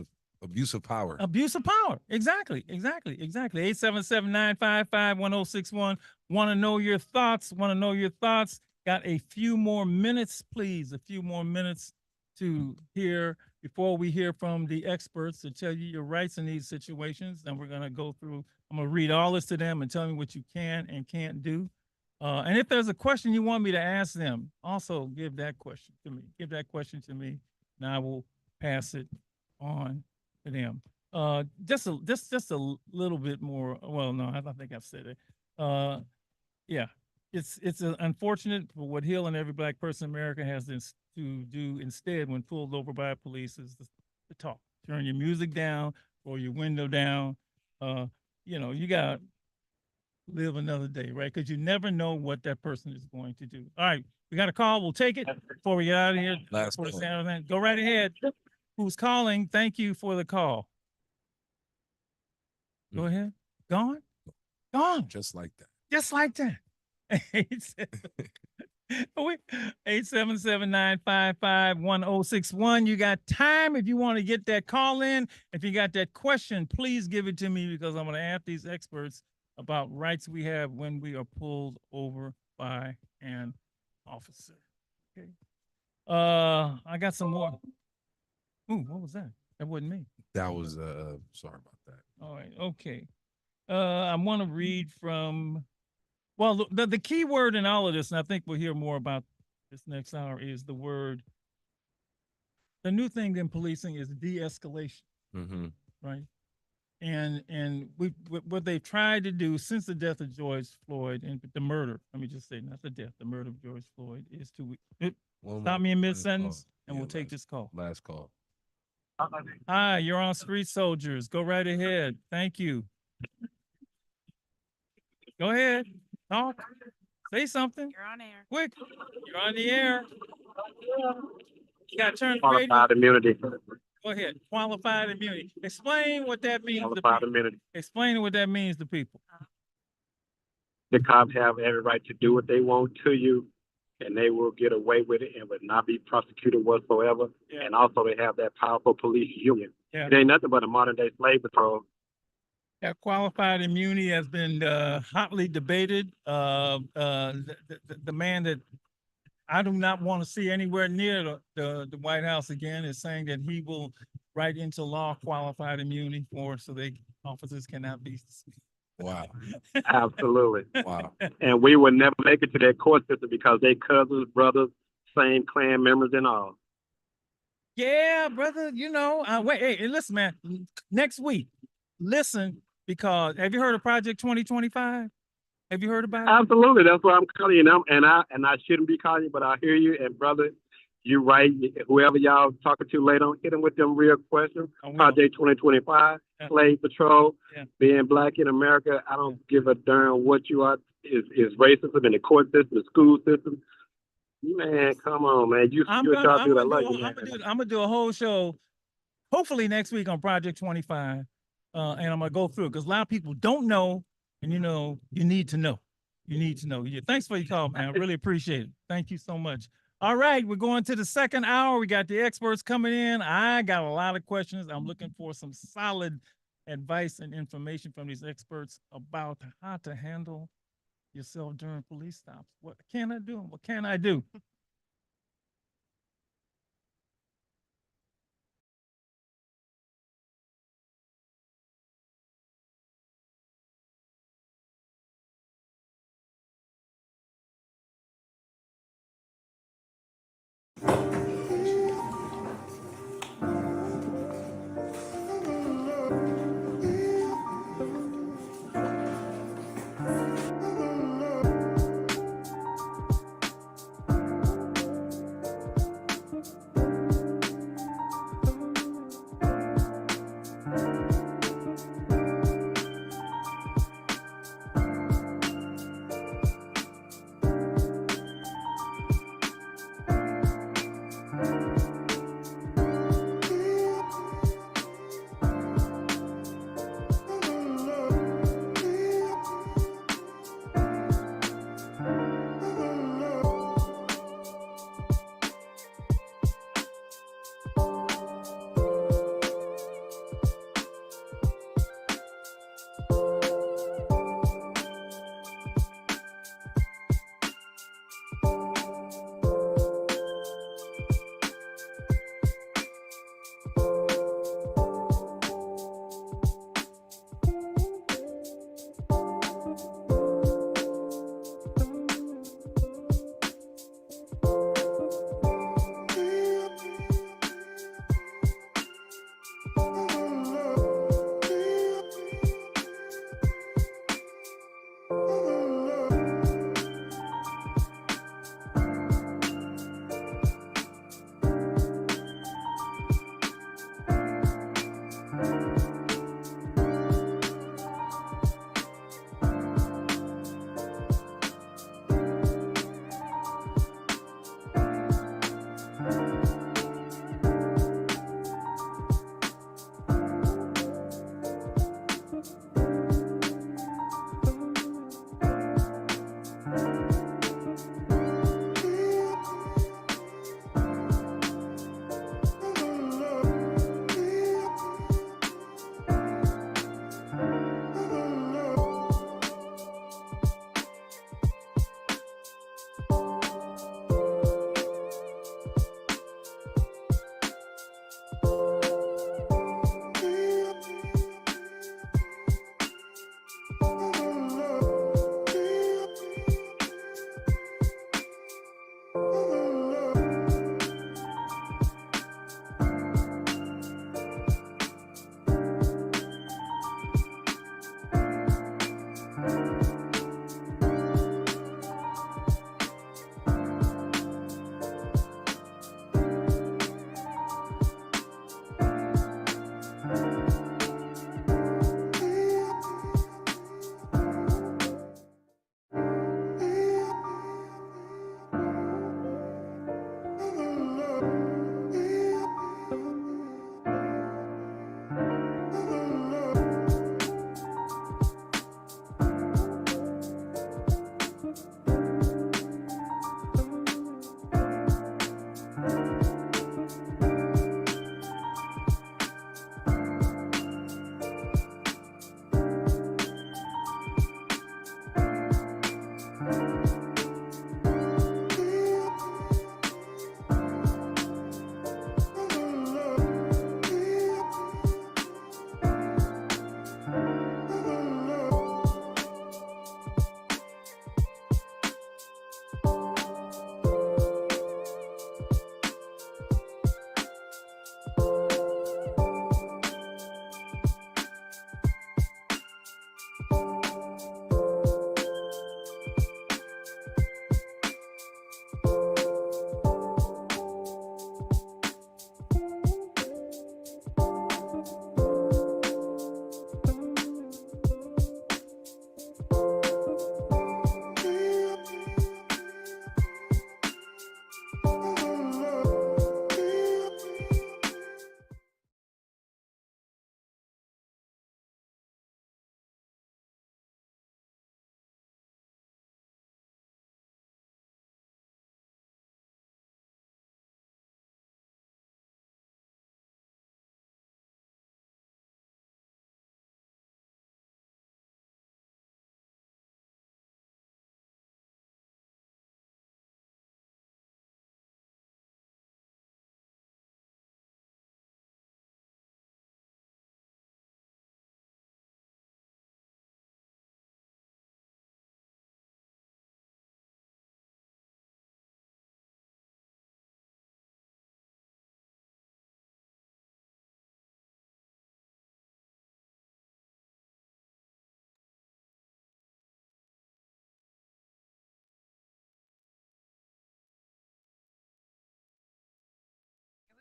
of power. abuse of power? Exactly. 877-955-1061. Want to know your thoughts? Got a few more minutes, please. A few more minutes to hear before we hear from the experts to tell you your rights in these situations. And we're going to go through, I'm going to read all this to them and tell me what you can and can't do. And if there's a question you want me to ask them, also give that question to me. And I will pass it on to them. Just a little bit more. Well, no, I think I've said it. Yeah, it's unfortunate for what Hill and every black person in America has to do instead when pulled over by police is to talk. Turn your music down or your window down. You know, you got live another day, right? Because you never know what that person is going to do. All right, we got a call. We'll take it before we get out of here. Last call. Go right ahead. Who's calling? Thank you for the call. Go ahead. Gone? Just like that. 877-955-1061. You got time if you want to get that call in. If you got that question, please give it to me because I'm going to ask these experts about rights we have when we are pulled over by an officer. Okay. I got some more. Ooh, what was that? That wasn't me. That was sorry about that. All right, okay. I want to read from, well, the key word in all of this, and I think we'll hear more about this next hour, is the word, the new thing in policing is de-escalation, right? And what they've tried to do since the death of George Floyd and the murder, let me just say, not the death, the murder of George Floyd, is to stop me in mid-sentence and we'll take this call. Last call. Hi, you're on Street Soldiers. Go right ahead. Thank you. Go ahead. Talk. Say something. You're on air. Quick. You're on the air. You got to turn the Qualified radio. immunity. Go ahead. Qualified immunity. Explain what that means to Qualified people. immunity. Explain what that means to people. The cops have every right to do what they want to you, and they will get away with it and would not be prosecuted whatsoever. Yeah. And also they have that powerful police union. Yeah. It ain't nothing but a modern day slave patrol. That qualified immunity has been hotly debated. The man that I do not want to see anywhere near the White House again is saying that he will write into law qualified immunity so officers cannot be. Wow. Absolutely. Wow. And we would never make it to that court system because they cousins, brothers, same clan members and all. Yeah, brother, wait, hey, listen, man, next week, listen, because have you heard of Project 2025? Have you heard about it? Absolutely. That's why I'm calling you. And I shouldn't be calling you, but I hear you. And brother, you're right. Whoever y'all talking to later on, hit them with them real questions. Project 2025, Yeah. Slave Patrol, Yeah. being black in America. I don't give a darn what you are. Is racism in the court system, the school system. Man, come on, man. I'm gonna do a whole show, hopefully next week on Project 25, and I'm gonna go through it because a lot of people don't know, and you need to know. Yeah, thanks for your call, man. I really appreciate it. Thank you so much. All right, we're going to the second hour. We got the experts coming in. I got a lot of questions. I'm looking for some solid advice and information from these experts about how to handle yourself during police stops. What can I do? What can I do?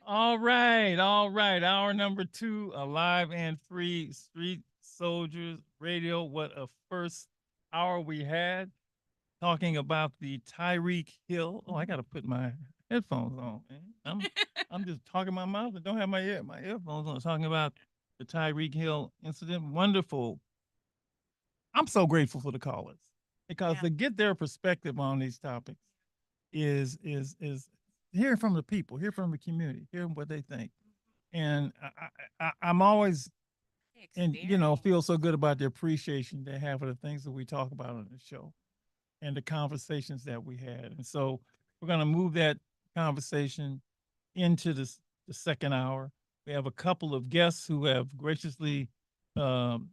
All right, all right. Hour number 2, Alive and Free Street Soldiers Radio. What a first hour we had, talking about the Tyreek Hill. Oh, I got to put my headphones on, man. I'm just talking my mouth and don't have my earphones on. Talking about the Tyreek Hill incident. Wonderful. I'm so grateful for the callers, because to get their perspective on these topics is hear from the people, hear from the community, hear what they think. And I'm always, and feel so good about the appreciation they have for the things that we talk about on the show and the conversations that we had. And so we're going to move that conversation into the second hour. We have a couple of guests who have graciously joining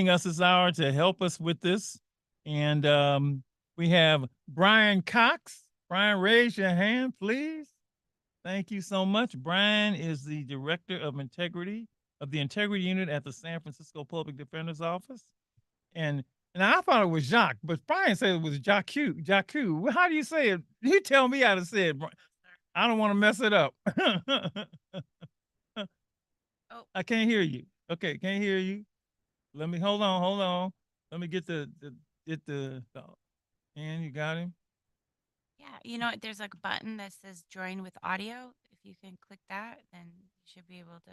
us this hour to help us with this. And we have Brian Cox. Brian, raise your hand, please. Thank you so much. Brian is the Director of Integrity of the Integrity Unit at the San Francisco Public Defender's Office. And I thought it was Jacques, but Brian said it was Jacques. How do you say it? You tell me how to say it. I don't want to mess it up. I can't hear you. Okay, can't hear you. Let me hold on. Let me get the and you got him. Yeah, there's like a button that says join with audio. If you can click that, then you should be able to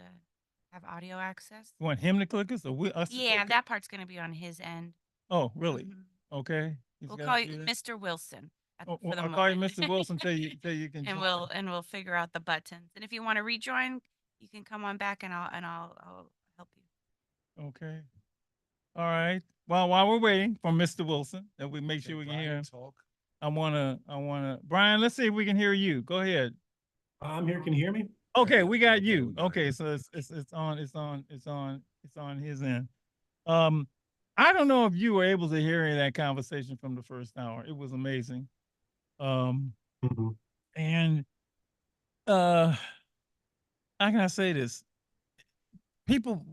have audio access. You want him to click us, or us? Yeah, that part's going to be on his end. Oh, really? Okay. We'll call you Mr. Wilson. I'll call you Mr. Wilson till you can. And we'll figure out the buttons. And if you want to rejoin, you can come on back, and I'll help you. Okay. All right. Well, while we're waiting for Mr. Wilson, that we make sure we can hear him. I wanna, Brian, let's see if we can hear you. Go ahead. I'm here. Can you hear me? Okay, we got you. Okay, so it's on his end. I don't know if you were able to hear any of that conversation from the first hour. It was amazing. And how can I say this? People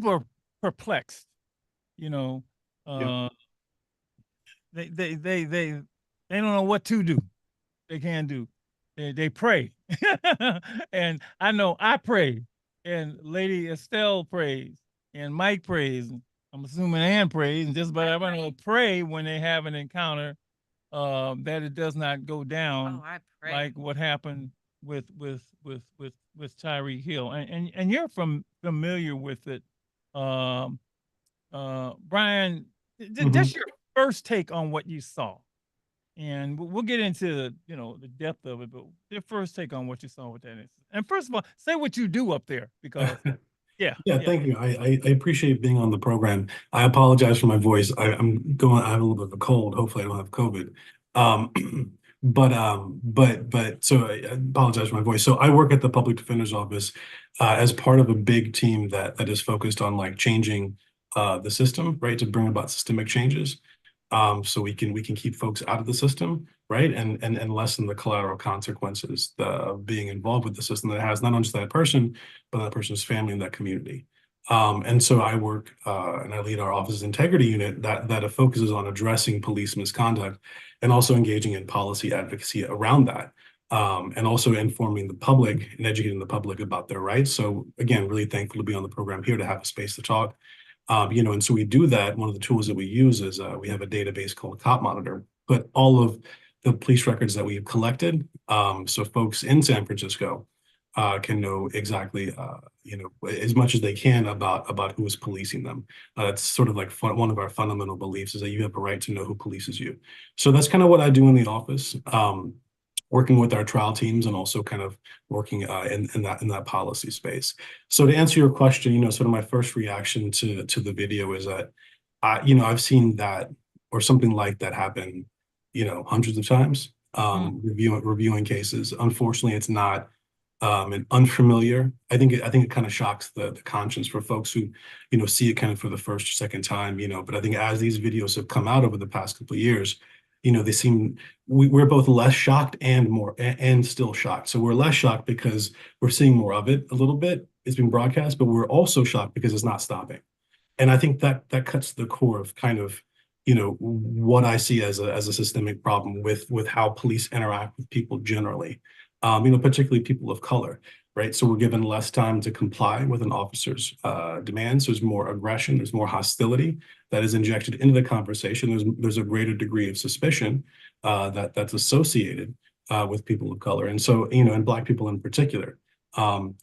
are perplexed, They don't know what to do. They can't do. They pray. And I know I pray, and Lady Estelle prays, and Mike prays. I'm assuming Ann prays, and just about everyone will pray when they have an encounter, that it does not go down like what happened with Tyreek Hill. And you're familiar with it, Brian. Just your first take on what you saw, and we'll get into the depth of it, but your first take on what you saw with that incident. And first of all, say what you do up there, because yeah. Thank you. I appreciate being on the program. I apologize for my voice. I have a little bit of a cold. Hopefully I don't have COVID. But so I apologize for my voice. So I work at the Public Defender's Office as part of a big team that is focused on like changing the system, right, to bring about systemic changes. So we can keep folks out of the system, right, and lessen the collateral consequences of being involved with the system that has not only that person, but that person's family and that community. And so I work and I lead our office's integrity unit that focuses on addressing police misconduct and also engaging in policy advocacy around that, and also informing the public and educating the public about their rights. So again, really thankful to be on the program here to have a space to talk. And so we do that. One of the tools that we use is we have a database called Cop Monitor, but all of the police records that we've collected, so folks in San Francisco can know exactly, as much as they can about who is policing them. It's sort of like one of our fundamental beliefs is that you have a right to know who polices you. So that's kind of what I do in the office. Working with our trial teams and also kind of working in that policy space. So to answer your question, sort of my first reaction to the video is that, I've seen that or something like that happen, hundreds of times, reviewing cases. Unfortunately, it's not an unfamiliar. I think it kind of shocks the conscience for folks who, see it kind of for the first or second time, but I think as these videos have come out over the past couple of years, they seem, we're both less shocked and still shocked. So we're less shocked because we're seeing more of it a little bit. It's being broadcast, but we're also shocked because it's not stopping. And I think that cuts to the core of kind of, what I see as a systemic problem with how police interact with people generally, particularly people of color, right? So we're given less time to comply with an officer's demands. There's more aggression, there's more hostility that is injected into the conversation. There's a greater degree of suspicion that's associated with people of color. And so, and Black people in particular,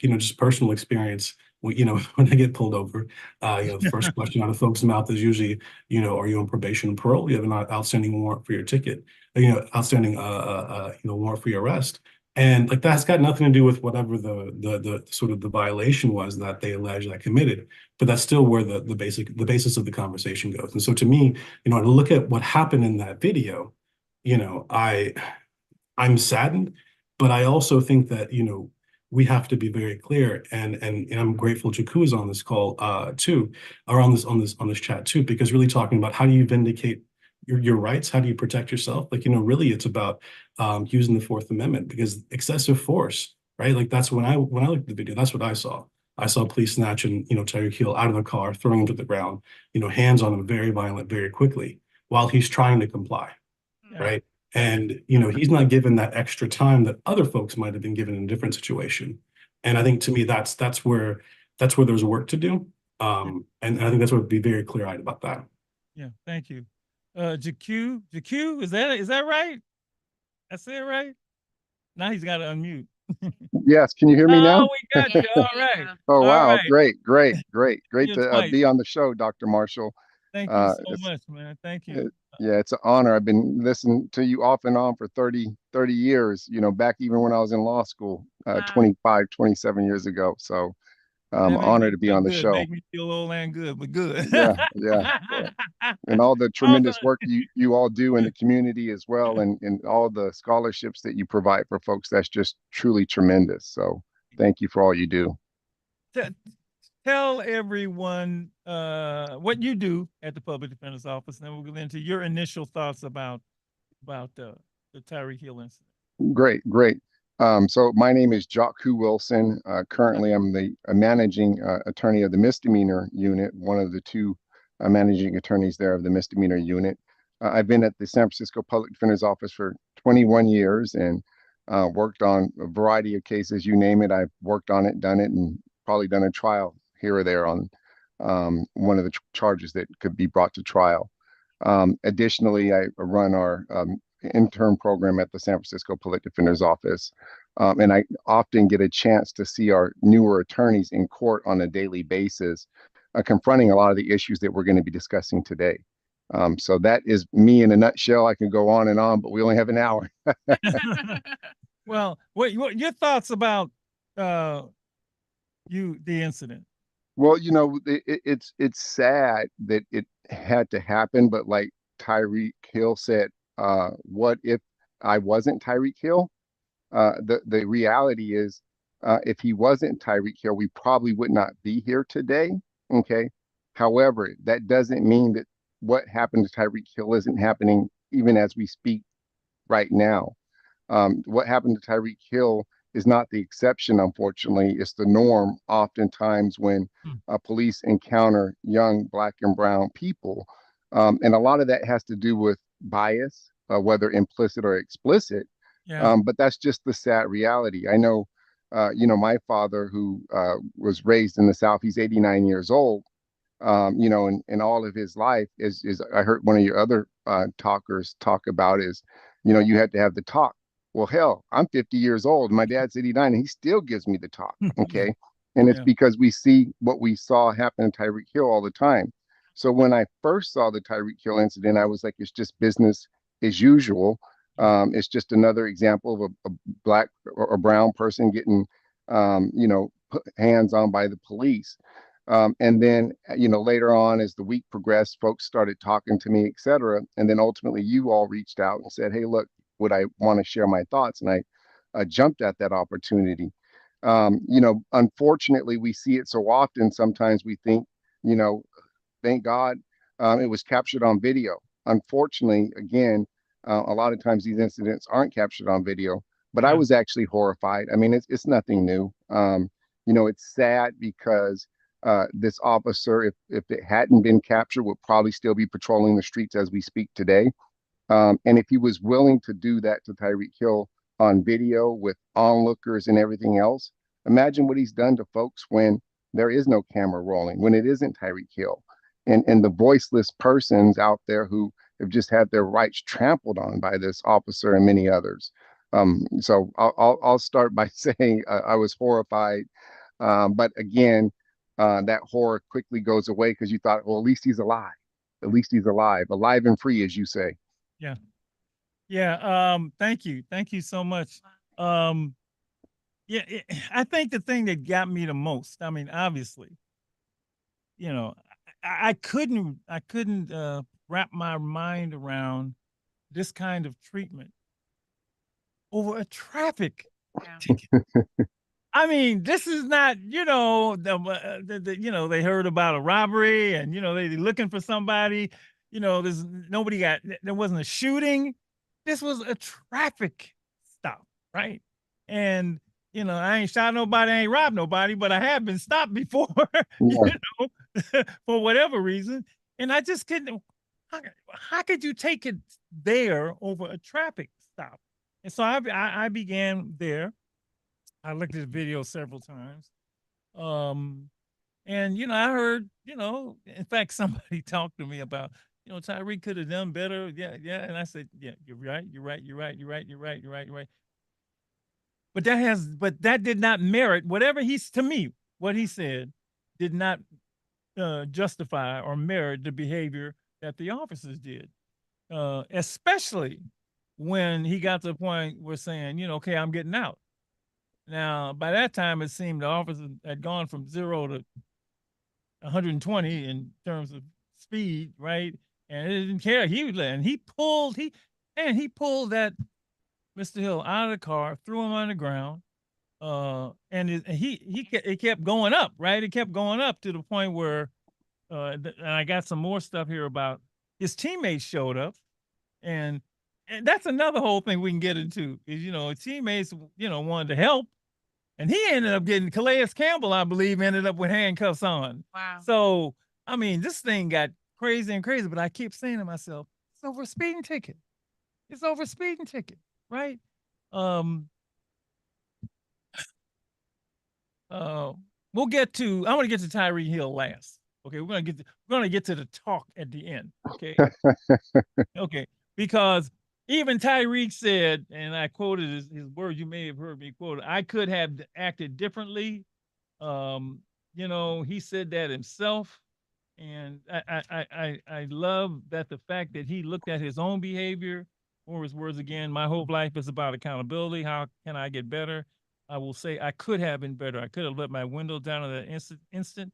just personal experience, when I get pulled over, the first question out of folks' mouth is usually, are you on probation and parole? You have an outstanding warrant for your ticket, outstanding, warrant for your arrest. And like, that's got nothing to do with whatever the sort of the violation was that they allege I committed, but that's still where the basis of the conversation goes. And so to me, to look at what happened in that video, I'm saddened, but I also think that, we have to be very clear, and I'm grateful Jakku is on this call too, or on this chat too, because really talking about how do you vindicate your rights, how do you protect yourself? Like, really it's about using the Fourth Amendment, because excessive force, right? Like, that's when I looked at the video, that's what I saw. I saw police snatching, Tyreek Hill out of the car, throwing him to the ground, hands on him, very violent, very quickly, while he's trying to comply, right? And, he's not given that extra time that other folks might have been given in a different situation. And I think, to me, that's where there's work to do. And I think that's what would be very clear-eyed about that. Yeah, thank you. Jakku, is that right? I said it right? Now he's got to unmute. Yes, can you hear me now? Oh, we got you. All right. Oh, All wow. right. Great You're to twice. be on the show, Dr. Marshall. Thank you so much, man. Thank you. Yeah, it's an honor. I've been listening to you off and on for 30 years, back even when I was in law school, 25, 27 years ago. So I'm honored to be on the show. Make me feel old and good, but good. Yeah. And all the tremendous work you all do in the community as well, and all the scholarships that you provide for folks, that's just truly tremendous. So thank you for all you do. Tell everyone what you do at the Public Defender's Office, and then we'll get into your initial thoughts about the Tyreek Hill incident. Great. So my name is Jakku Wilson. Currently, I'm the managing attorney of the misdemeanor unit, one of the two managing attorneys there of the misdemeanor unit. I've been at the San Francisco Public Defender's Office for 21 years and worked on a variety of cases. You name it, I've worked on it, done it, and probably done a trial here or there on one of the charges that could be brought to trial. Additionally, I run our intern program at the San Francisco Public Defender's Office. And I often get a chance to see our newer attorneys in court on a daily basis, confronting a lot of the issues that we're going to be discussing today. So that is me in a nutshell. I can go on and on, but we only have an hour. Well, what your thoughts about the incident? Well, it's sad that it had to happen, but like Tyreek Hill said, what if I wasn't Tyreek Hill? The reality is, if he wasn't Tyreek Hill, we probably would not be here today. Okay. However, that doesn't mean that what happened to Tyreek Hill isn't happening even as we speak right now. What happened to Tyreek Hill is not the exception, unfortunately. It's the norm oftentimes when police encounter young Black and brown people. And a lot of that has to do with bias, whether implicit or explicit. Yeah. But that's just the sad reality. I know, my father, who was raised in the South, he's 89 years old, and all of his life is I heard one of your other talkers talk about is, you had to have the talk. Well, hell, I'm 50 years old. My dad's 89 and he still gives me the talk. Okay. And it's because we see what we saw happen to Tyreek Hill all the time. So when I first saw the Tyreek Hill incident, I was like, it's just business as usual. It's just another example of a Black or brown person getting, put hands on by the police. And then, later on, as the week progressed, folks started talking to me, et cetera. And then ultimately you all reached out and said, hey, look, would I want to share my thoughts? And I jumped at that opportunity. Unfortunately, we see it so often. Sometimes we think, thank God it was captured on video. Unfortunately, again, a lot of times these incidents aren't captured on video, but I was actually horrified. I mean, it's nothing new. It's sad because this officer, if it hadn't been captured, would probably still be patrolling the streets as we speak today. And if he was willing to do that to Tyreek Hill on video with onlookers and everything else, imagine what he's done to folks when there is no camera rolling, when it isn't Tyreek Hill, and the voiceless persons out there who have just had their rights trampled on by this officer and many others. So I'll start by saying I was horrified, but again, that horror quickly goes away because you thought, well, at least he's alive. At least he's alive and free, as you say. Yeah. Yeah. Thank you. Thank you so much. Yeah, I think the thing that got me the most, I mean, obviously, you know, I couldn't wrap my mind around this kind of treatment over a traffic ticket. I mean, this is not, you know, you know, they heard about a robbery and, you know, they're looking for somebody, you know, there wasn't a shooting. This was a traffic stop, right? And, you know, I ain't shot nobody, I ain't robbed nobody, but I have been stopped before, you know, for whatever reason. And I just couldn't, how could you take it there over a traffic stop? And so I began there. I looked at the video several times. And, you know, I heard, you know, in fact, somebody talked to me about, you know, Tyreek could have done better. Yeah, yeah. And I said, yeah, you're right. But that did not merit what he said did not justify or merit the behavior that the officers did. Especially when he got to the point where saying, you know, okay, I'm getting out. Now, by that time, it seemed the officer had gone from 0 to 120 in terms of speed, right? And it didn't care. He pulled that Mr. Hill out of the car, threw him on the ground, and it kept going up, right? It kept going up to the point where, and I got some more stuff here about his teammates showed up, and that's another whole thing we can get into is, you know, teammates, you know, wanted to help, and he ended up getting Calais Campbell, I believe, ended up with handcuffs on. Wow. So, I mean, this thing got crazy and crazy, but I keep saying to myself, it's over a speeding ticket. It's over a speeding ticket, right? I want to get to Tyreek Hill last. Okay, we're gonna get to the talk at the end. Okay. Okay, because even Tyreek said, and I quoted his words, you may have heard me quote, I could have acted differently. You know, he said that himself. And I love that the fact that he looked at his own behavior, or his words again, my whole life is about accountability. How can I get better? I will say I could have been better. I could have let my window down at that instant.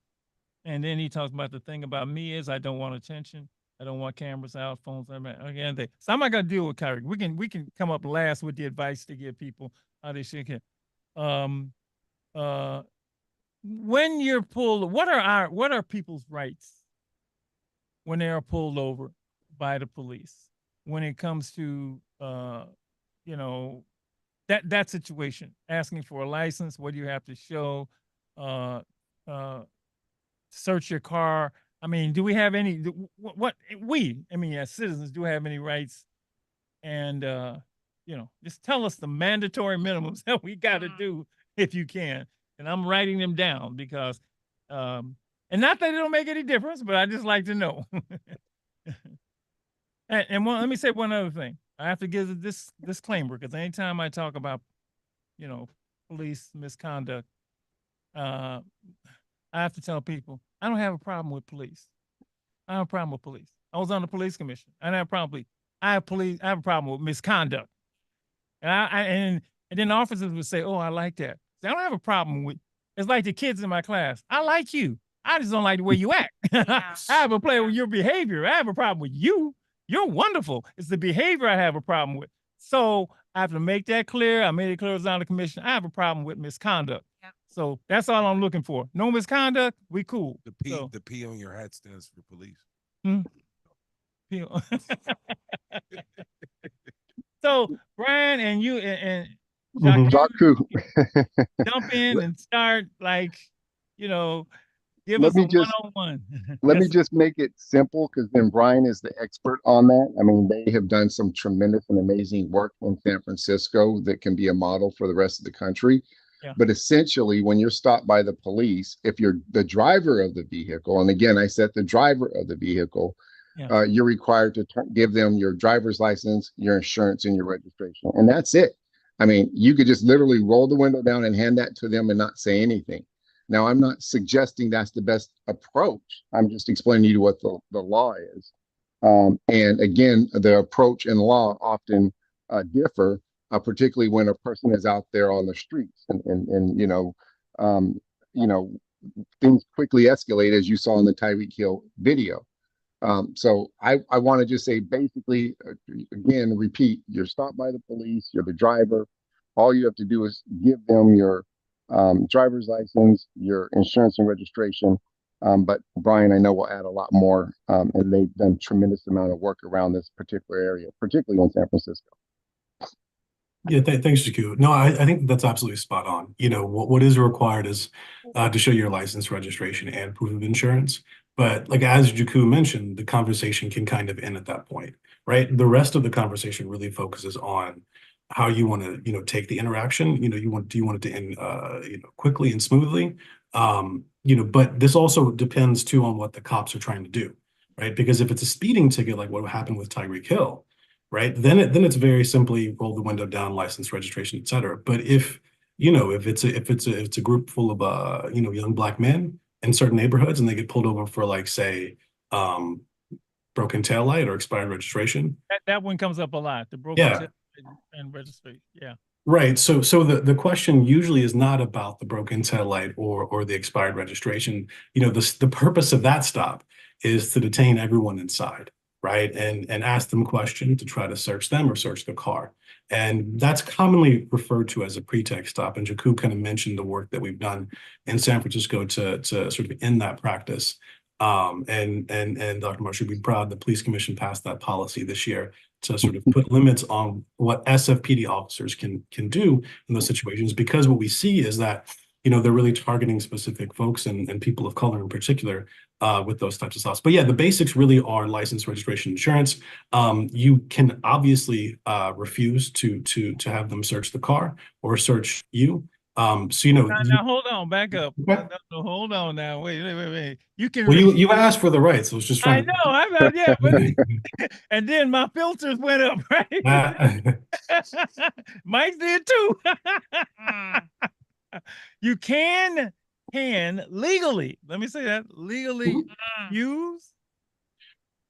And then he talks about the thing about me is I don't want attention. I don't want cameras out, phones. Again, so I'm not gonna deal with Kyrie. We can come up last with the advice to give people how they should get. When you're pulled, what are people's rights when they are pulled over by the police? When it comes to you know, that situation, asking for a license, what do you have to show? Search your car. I mean, do we have any? As citizens, do we have any rights? And you know, just tell us the mandatory minimums that we got to do if you can. And I'm writing them down because, and not that it don't make any difference, but I just like to know. Let me say one other thing. I have to give this disclaimer because anytime I talk about, you know, police misconduct, I have to tell people I don't have a problem with police. I have a problem with police. I was on the police commission. I don't have a problem with police. I have a problem with misconduct. And then officers would say, "Oh, I like that." I don't have a problem with. It's like the kids in my class. I like you. I just don't like the way you act. I have a problem with your behavior. I have a problem with you. You're wonderful. It's the behavior I have a problem with. So I have to make that clear. I made it clear as on the commission. I have a problem with misconduct. Yep. So that's all I'm looking for. No misconduct. We cool. The P on your hat stands for police. P. So Brian and you and Jacques, jump in and start, like, you know, Give let us a me just one-on-one. let me Yes. just make it simple because then Brian is the expert on that. I mean, they have done some tremendous and amazing work in San Francisco that can be a model for the rest of the country. Yeah. But essentially, when you're stopped by the police, if you're the driver of the vehicle, and again, I said the driver of the vehicle, Yeah. you're required to give them your driver's license, your insurance, and your registration. And that's it. I mean, you could just literally roll the window down and hand that to them and not say anything. Now, I'm not suggesting that's the best approach. I'm just explaining to you what the law is. And again, the approach and law often differ, particularly when a person is out there on the streets and you know, things quickly escalate as you saw in the Tyreek Hill video. So I want to just say basically, again, repeat, you're stopped by the police, you're the driver. All you have to do is give them your driver's license, your insurance and registration. But Brian, I know will add a lot more, and they've done tremendous amount of work around this particular area, particularly in San Francisco. Yeah, thanks, Jakku. No, I think that's absolutely spot on. You know, what is required is to show your license, registration, and proof of insurance. But like as Jakku mentioned, the conversation can kind of end at that point, right? The rest of the conversation really focuses on how you want to, you know, take the interaction. You know, do you want it to end, you know, quickly and smoothly? You know, but this also depends too on what the cops are trying to do, right? Because if it's a speeding ticket, like what happened with Tyreek Hill, right? Then it's very simply roll the window down, license, registration, et cetera. But if, you know, if it's a group full of you know, young Black men in certain neighborhoods and they get pulled over for like, say, broken taillight or expired registration. That one comes up a lot. The broken Yeah. tail and registry. Yeah. Right. So the question usually is not about the broken taillight or the expired registration. You know, the purpose of that stop is to detain everyone inside, right? And ask them questions to try to search them or search the car. And that's commonly referred to as a pretext stop. And Jakku kind of mentioned the work that we've done in San Francisco to sort of end that practice. And Dr. Marsh should be proud the police commission passed that policy this year to sort of put limits on what SFPD officers can do in those situations, because what we see is that, you know, they're really targeting specific folks and people of color in particular with those types of stops. But yeah, the basics really are license, registration, insurance. You can obviously refuse to have them search the car or search you. So, you know, Now hold on, back up. Okay. No, hold on now. Wait. You can. Well, you asked for the right, so I was just I trying. know. I'm not. Yeah, but and then my filters went up, right? Mike did too. You can legally. Let me say that legally use.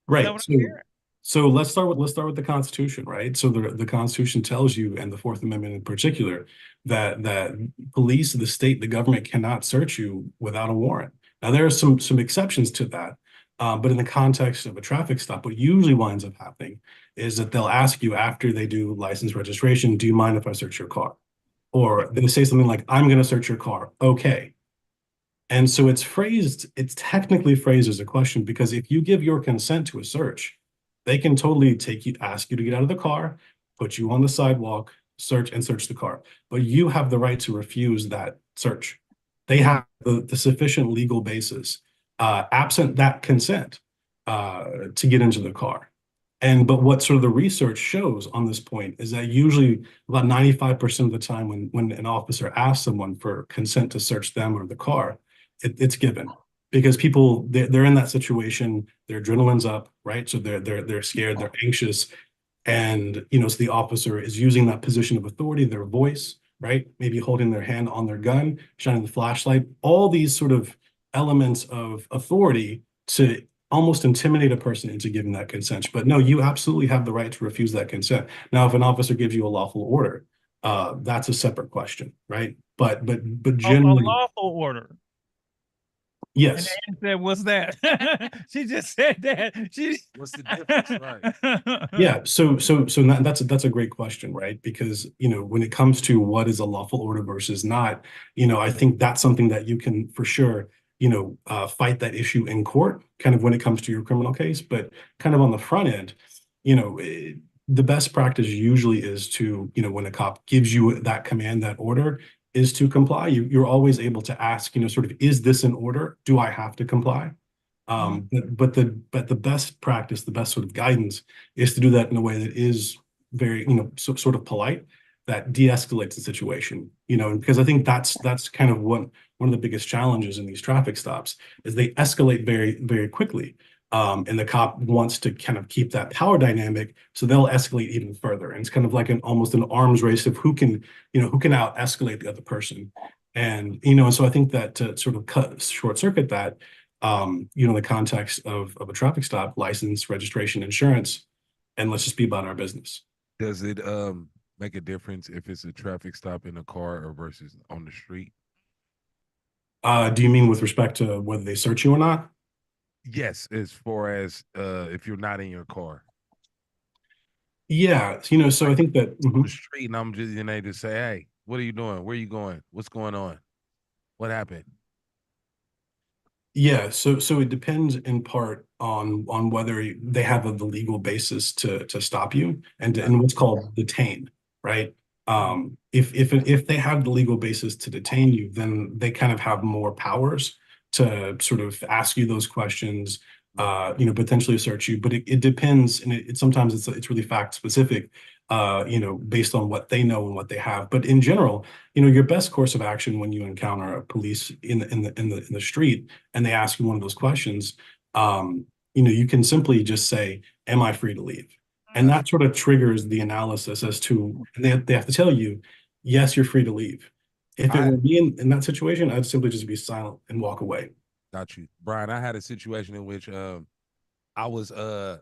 Right. So let's start with the Constitution, right? So the Constitution tells you, and the Fourth Amendment in particular, that police, the state, the government cannot search you without a warrant. Now there are some exceptions to that, but in the context of a traffic stop, what usually winds up happening is that they'll ask you after they do license registration, do you mind if I search your car? Or they say something like, I'm going to search your car. Okay. And so it's technically phrased as a question, because if you give your consent to a search, they can totally ask you to get out of the car, put you on the sidewalk, search the car. But you have the right to refuse that search. They have the sufficient legal basis, absent that consent, to get into the car. But what sort of the research shows on this point is that usually about 95% of the time when an officer asks someone for consent to search them or the car, it's given. Because people, they're in that situation, their adrenaline's up, right? So they're scared, they're anxious. And, you know, so the officer is using that position of authority, their voice, right? Maybe holding their hand on their gun, shining the flashlight, all these sort of elements of authority to almost intimidate a person into giving that consent. But no, you absolutely have the right to refuse that consent. Now, if an officer gives you a lawful order, that's a separate question, right? But generally, a lawful order. Yes. And Ann said, "What's that?" She just said that. What's the difference, right? Yeah. So that's a great question, right? Because, you know, when it comes to what is a lawful order versus not, you know, I think that's something that you can for sure, you know, fight that issue in court, kind of when it comes to your criminal case. But kind of on the front end, you know, the best practice usually is to, you know, when a cop gives you that command, that order, is to comply. You're always able to ask, sort of, is this in order? Do I have to comply? But the best practice, the best sort of guidance is to do that in a way that is very, sort of polite, that de-escalates the situation, because I think that's kind of one of the biggest challenges in these traffic stops is they escalate very, very quickly. And the cop wants to kind of keep that power dynamic, so they'll escalate even further. And it's kind of like almost an arms race of who can out escalate the other person. And, and so I think that to sort of short circuit that, in the context of a traffic stop, license, registration, insurance, and let's just be about our business. Does it make a difference if it's a traffic stop in a car or versus on the street? Do you mean with respect to whether they search you or not? Yes, as far as if you're not in your car. Yeah, so I think that on the street, and I'm just they just say, "Hey, what are you doing? Where are you going? What's going on? What happened?" Yeah, so it depends in part on whether they have the legal basis to stop you and what's called detain, right? If they have the legal basis to detain you, then they kind of have more powers to sort of ask you those questions, potentially search you. But it depends, and it sometimes it's really fact specific, based on what they know and what they have. But in general, your best course of action when you encounter a police in the street and they ask you one of those questions, you can simply just say, "Am I free to leave?" And that sort of triggers the analysis as to, and they have to tell you, yes, you're free to leave. If it were me in that situation, I'd simply just be silent and walk away. Got you, Brian. I had a situation in which I went to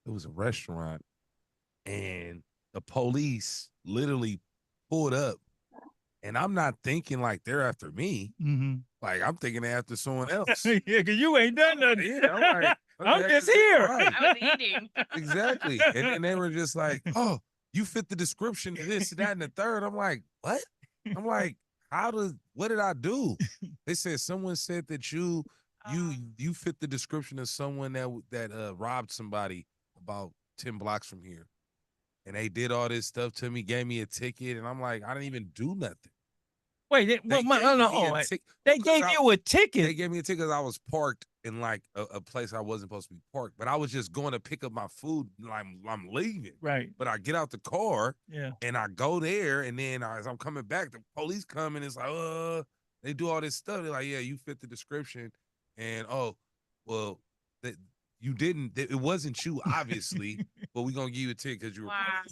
it was a restaurant, and the police literally pulled up, and I'm not thinking like they're after me. Like I'm thinking they're after someone else. Yeah, because you ain't done nothing. Yeah, I'm like, I'm just here. Right. I was eating. Exactly. And they were just like, "Oh, you fit the description of this, that, and the third." I'm like, "What?" I'm like, what did I do? They said someone said that you fit the description of someone that robbed somebody about 10 blocks from here. And they did all this stuff to me, gave me a ticket, and I'm like, I didn't even do nothing. Wait, they gave you a ticket. They gave me a ticket because I was parked in like a place I wasn't supposed to be parked, but I was just going to pick up my food. I'm leaving. Right. But I get out the car, yeah, and I go there, and then as I'm coming back, the police come and it's like, they do all this stuff. They're like, "Yeah, you fit the description," and well, you didn't. It wasn't you, obviously, but we're gonna give you a ticket because you were. Wow.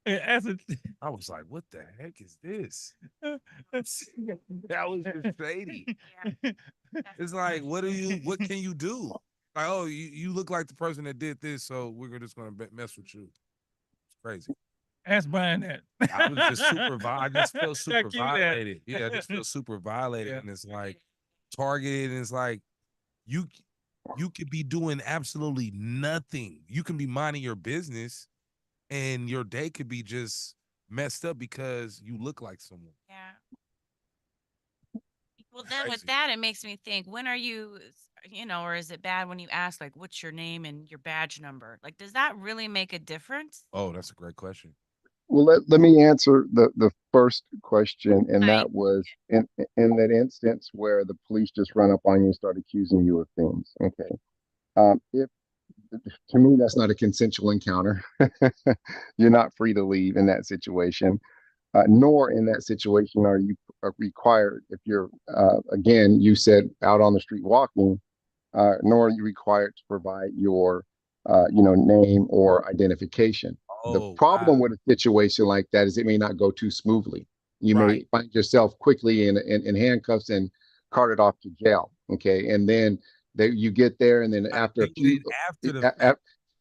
I was like, "What the heck is this?" That was just shady. Yeah. It's like, what can you do? Like, "Oh, you look like the person that did this, so we're just gonna mess with you." It's crazy. Ask Brian that. I was just I just feel super you violated. Yeah, I just feel super violated, Yeah. and it's like targeted, and it's like you could be doing absolutely nothing. You can be minding your business, and your day could be just messed up because you look like someone. Yeah. Well, then with that, it makes me think, when are you, or is it bad when you ask, like, what's your name and your badge number? Like, does that really make a difference? Oh, that's a great question. Well, let me answer the first question, and that was in that instance where the police just run up on you and start accusing you of things. Okay, if to me that's not a consensual encounter, you're not free to leave in that situation, nor in that situation are you required. If you're again, you said out on the street walking, nor are you required to provide your name or identification. The problem with a situation like that is it may not go too smoothly. You may find yourself quickly in handcuffs and carted off to jail. Okay, and then you get there, and then after a few,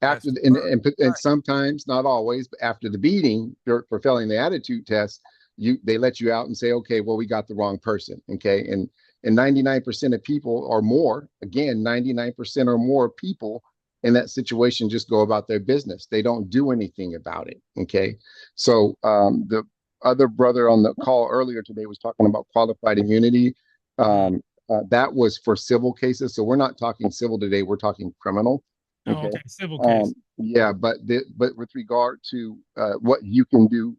and sometimes, not always, but after the beating for failing the attitude test, they let you out and say, "Okay, well, we got the wrong person." Okay, and 99% of people or more, again, 99% or more people in that situation just go about their business. They don't do anything about it. Okay. So the other brother on the call earlier today was talking about qualified immunity. That was for civil cases. So we're not talking civil today. We're talking criminal. Oh, Okay. okay, civil case. Yeah, but with regard to what you can do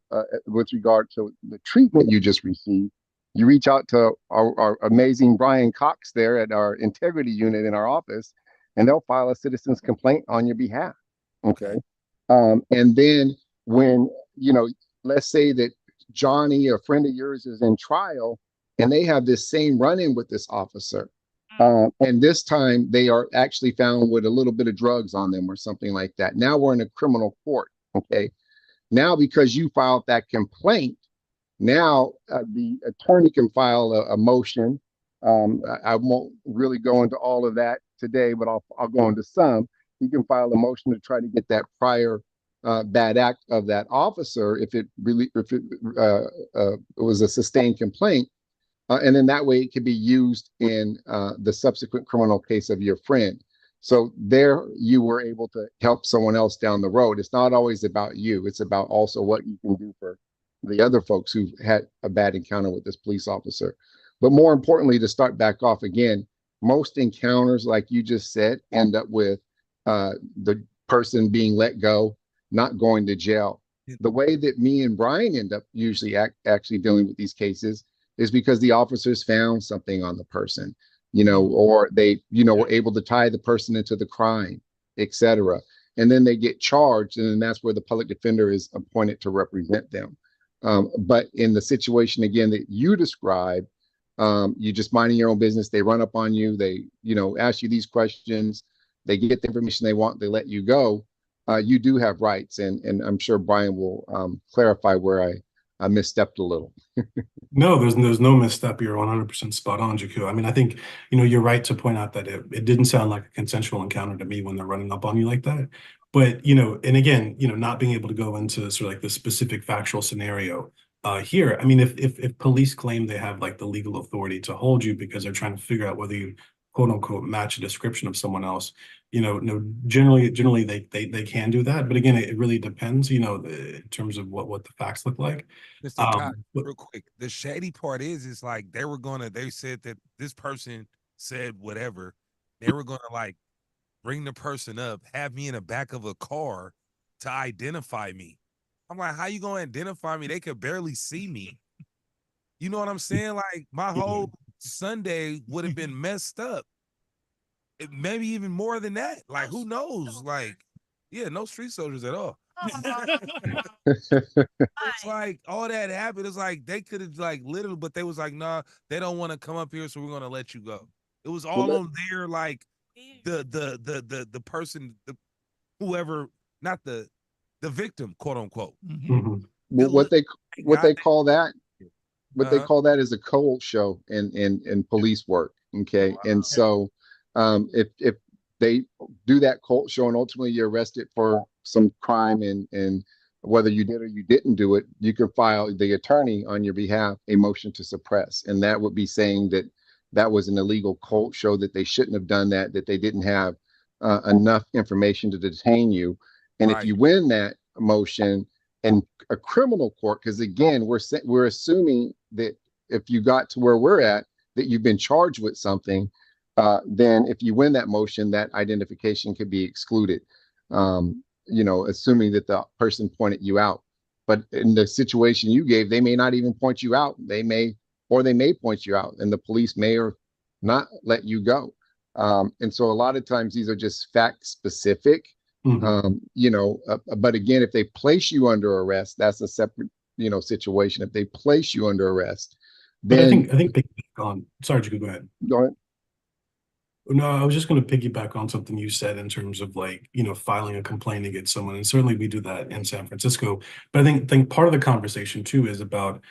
with regard to the treatment you just received, you reach out to our amazing Brian Cox there at our integrity unit in our office, and they'll file a citizen's complaint on your behalf. Okay. And then when, let's say that Johnny, a friend of yours, is in trial and they have this same run-in with this officer. And this time they are actually found with a little bit of drugs on them or something like that. Now we're in a criminal court. Okay. Now, because you filed that complaint, now the attorney can file a motion. I won't really go into all of that today, but I'll go into some. You can file a motion to try to get that prior bad act of that officer if it was a sustained complaint. And then that way it can be used in the subsequent criminal case of your friend. So there you were able to help someone else down the road. It's not always about you. It's about also what you can do for the other folks who've had a bad encounter with this police officer. But more importantly, to start back off again, most encounters, like you just said, end up with the person being let go, not going to jail. The way that me and Brian end up usually actually dealing with these cases is because the officers found something on the person, or they, were able to tie the person into the crime, etc. And then they get charged, and then that's where the public defender is appointed to represent them. But in the situation, again, that you described, you just minding your own business, they run up on you, they, ask you these questions, they get the information they want, they let you go. You do have rights, and I'm sure Brian will clarify where I misstepped a little. No, there's no misstep. You're 100% spot on, Jakku. I mean, I think, you're right to point out that it didn't sound like a consensual encounter to me when they're running up on you like that. But, and again, not being able to go into sort of like the specific factual scenario here. I mean, if police claim they have like the legal authority to hold you because they're trying to figure out whether you quote unquote match a description of someone else, no, generally they can do that. But again, it really depends, in terms of what the facts look like. Mr. Cox, real quick, the shady part is like they said that this person said whatever. They were gonna like bring the person up, have me in the back of a car to identify me. I'm like, how you gonna identify me? They could barely see me. You know what I'm saying? Like my whole Sunday would have been messed up. Maybe even more than that. Like, who knows? Like, yeah, no street soldiers at all. It's like all that happened. It's like they could have like literally, but they was like, nah, they don't want to come up here, so we're gonna let you go. It was all on there, like the person, whoever, not the victim, quote unquote. Well, what they call that is a cold show in police work. Okay. Wow. And so if they do that cold show and ultimately you're arrested for some crime and whether you did or you didn't do it, you can file the attorney on your behalf a motion to suppress. And that would be saying that that was an illegal cold show, that they shouldn't have done that they didn't have enough information to detain you. And if you win that motion in a criminal court, because again, we're assuming that if you got to where we're at, that you've been charged with something, then if you win that motion, that identification could be excluded, assuming that the person pointed you out. But in the situation you gave, they may not even point you out. They may point you out, and the police may or not let you go. And so a lot of times these are just fact specific. But again, if they place you under arrest, that's a separate, situation. If they place you under arrest, then I think sorry, Jakku, go ahead. Go ahead. No, I was just going to piggyback on something you said in terms of like, filing a complaint against someone. And certainly we do that in San Francisco. But I think part of the conversation too is about,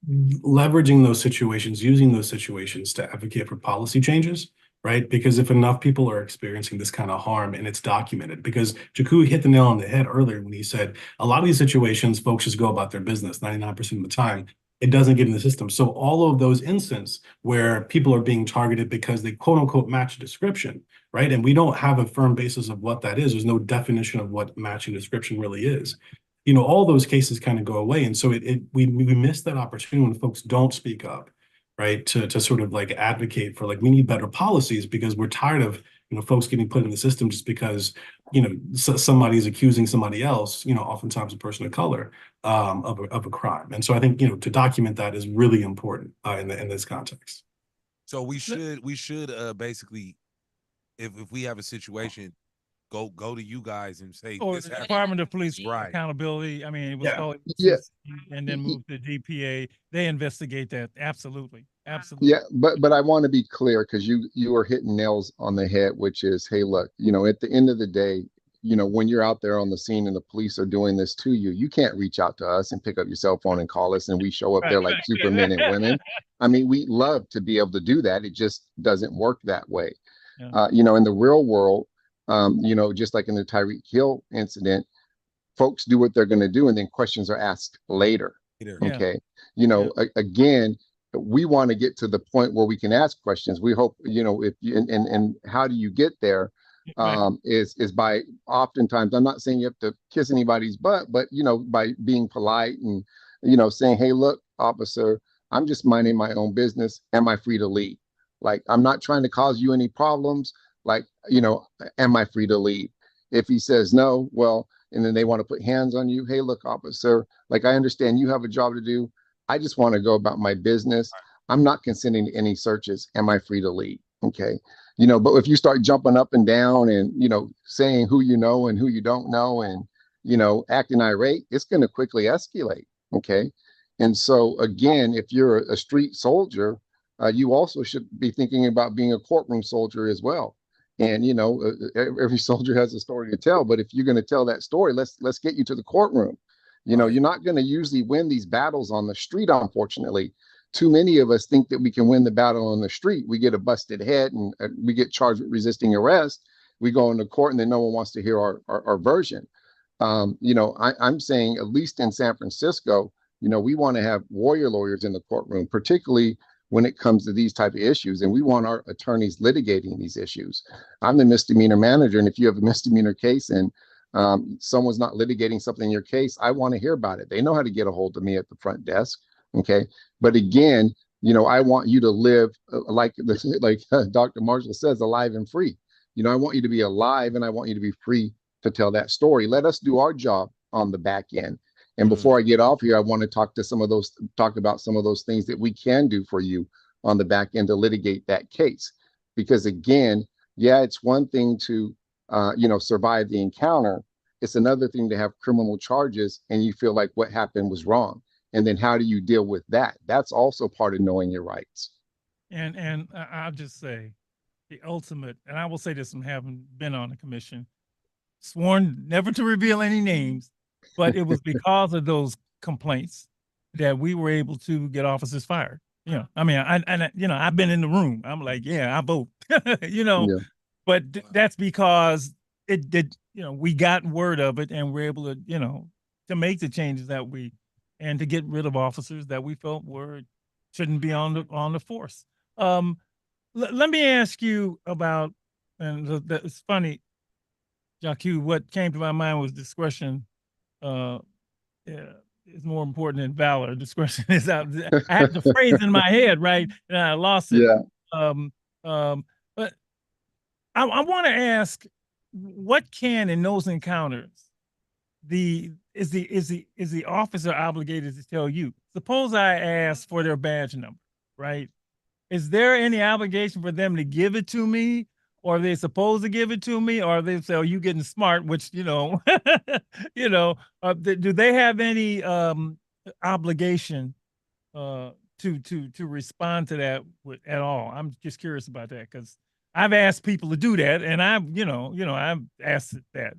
leveraging those situations, using those situations to advocate for policy changes, right? Because if enough people are experiencing this kind of harm and it's documented, because Jakku hit the nail on the head earlier when he said a lot of these situations, folks just go about their business 99% of the time. It doesn't get in the system. So all of those instances where people are being targeted because they quote unquote match a description, right? And we don't have a firm basis of what that is. There's no definition of what matching description really is. All those cases kind of go away. And so we miss that opportunity when folks don't speak up, right? To sort of like advocate for like, we need better policies because we're tired of folks getting put in the system just because, somebody's accusing somebody else, oftentimes a person of color, of a crime. And so I think, to document that is really important in this context. So we should basically, if we have a situation, go to you guys and say Or this the happened. Department of Police Right. accountability. I mean, it was called Yeah. and then moved to DPA. They investigate that. Absolutely. Absolutely. Yeah, but I want to be clear because you are hitting nails on the head, which is, hey, look, at the end of the day, when you're out there on the scene and the police are doing this to you, you can't reach out to us and pick up your cell phone and call us and we show up there like supermen and women. I mean, we love to be able to do that. It just doesn't work that way. Yeah. In the real world, just like in the Tyreek Hill incident, folks do what they're going to do and then questions are asked later. Okay. Again, we want to get to the point where we can ask questions. We hope, if you, and how do you get there? Is by oftentimes, I'm not saying you have to kiss anybody's butt, but, by being polite and, saying, hey, look, officer, I'm just minding my own business. Am I free to leave? Like, I'm not trying to cause you any problems. Like, am I free to leave? If he says no, well, and then they want to put hands on you. Hey, look, officer, like, I understand you have a job to do. I just want to go about my business. I'm not consenting to any searches. Am I free to leave? Okay. But if you start jumping up and down and, saying who you know and who you don't know and, acting irate, it's going to quickly escalate. Okay. And so again, if you're a street soldier, you also should be thinking about being a courtroom soldier as well. And, every soldier has a story to tell, but if you're going to tell that story, let's get you to the courtroom. You're not going to usually win these battles on the street, unfortunately. Too many of us think that we can win the battle on the street. We get a busted head and we get charged with resisting arrest. We go into court and then no one wants to hear our version. I'm saying, at least in San Francisco, we want to have warrior lawyers in the courtroom, particularly when it comes to these type of issues. And we want our attorneys litigating these issues. I'm the misdemeanor manager. And if you have a misdemeanor case and someone's not litigating something in your case, I want to hear about it. They know how to get a hold of me at the front desk. Okay. But again, I want you to live like Dr. Marshall says, alive and free. I want you to be alive and I want you to be free to tell that story. Let us do our job on the back end. And before I get off here, I want to talk about some of those things that we can do for you on the back end to litigate that case. Because again, yeah, it's one thing to, survive the encounter. It's another thing to have criminal charges and you feel like what happened was wrong. And then how do you deal with that? That's also part of knowing your rights. And I'll just say the ultimate, and I will say this from having been on the commission, sworn never to reveal any names, but it was because of those complaints that we were able to get officers fired. I mean, I've been in the room. I'm like, yeah, I vote, but that's because it did, we got word of it and we're able to, to make the changes that and to get rid of officers that we felt shouldn't be on the force. Let me ask you about, and it's funny, Jacques, what came to my mind was discretion is more important than valor. Discretion is out. I had the phrase in my head, right? And I lost it. Yeah. But I want to ask, what can in those encounters, is the officer obligated to tell you? Suppose I ask for their badge number, right? Is there any obligation for them to give it to me? Or are they supposed to give it to me? Or they say, "Oh, you getting smart," which, do they have any obligation to respond to that at all? I'm just curious about that because I've asked people to do that, and I've asked that.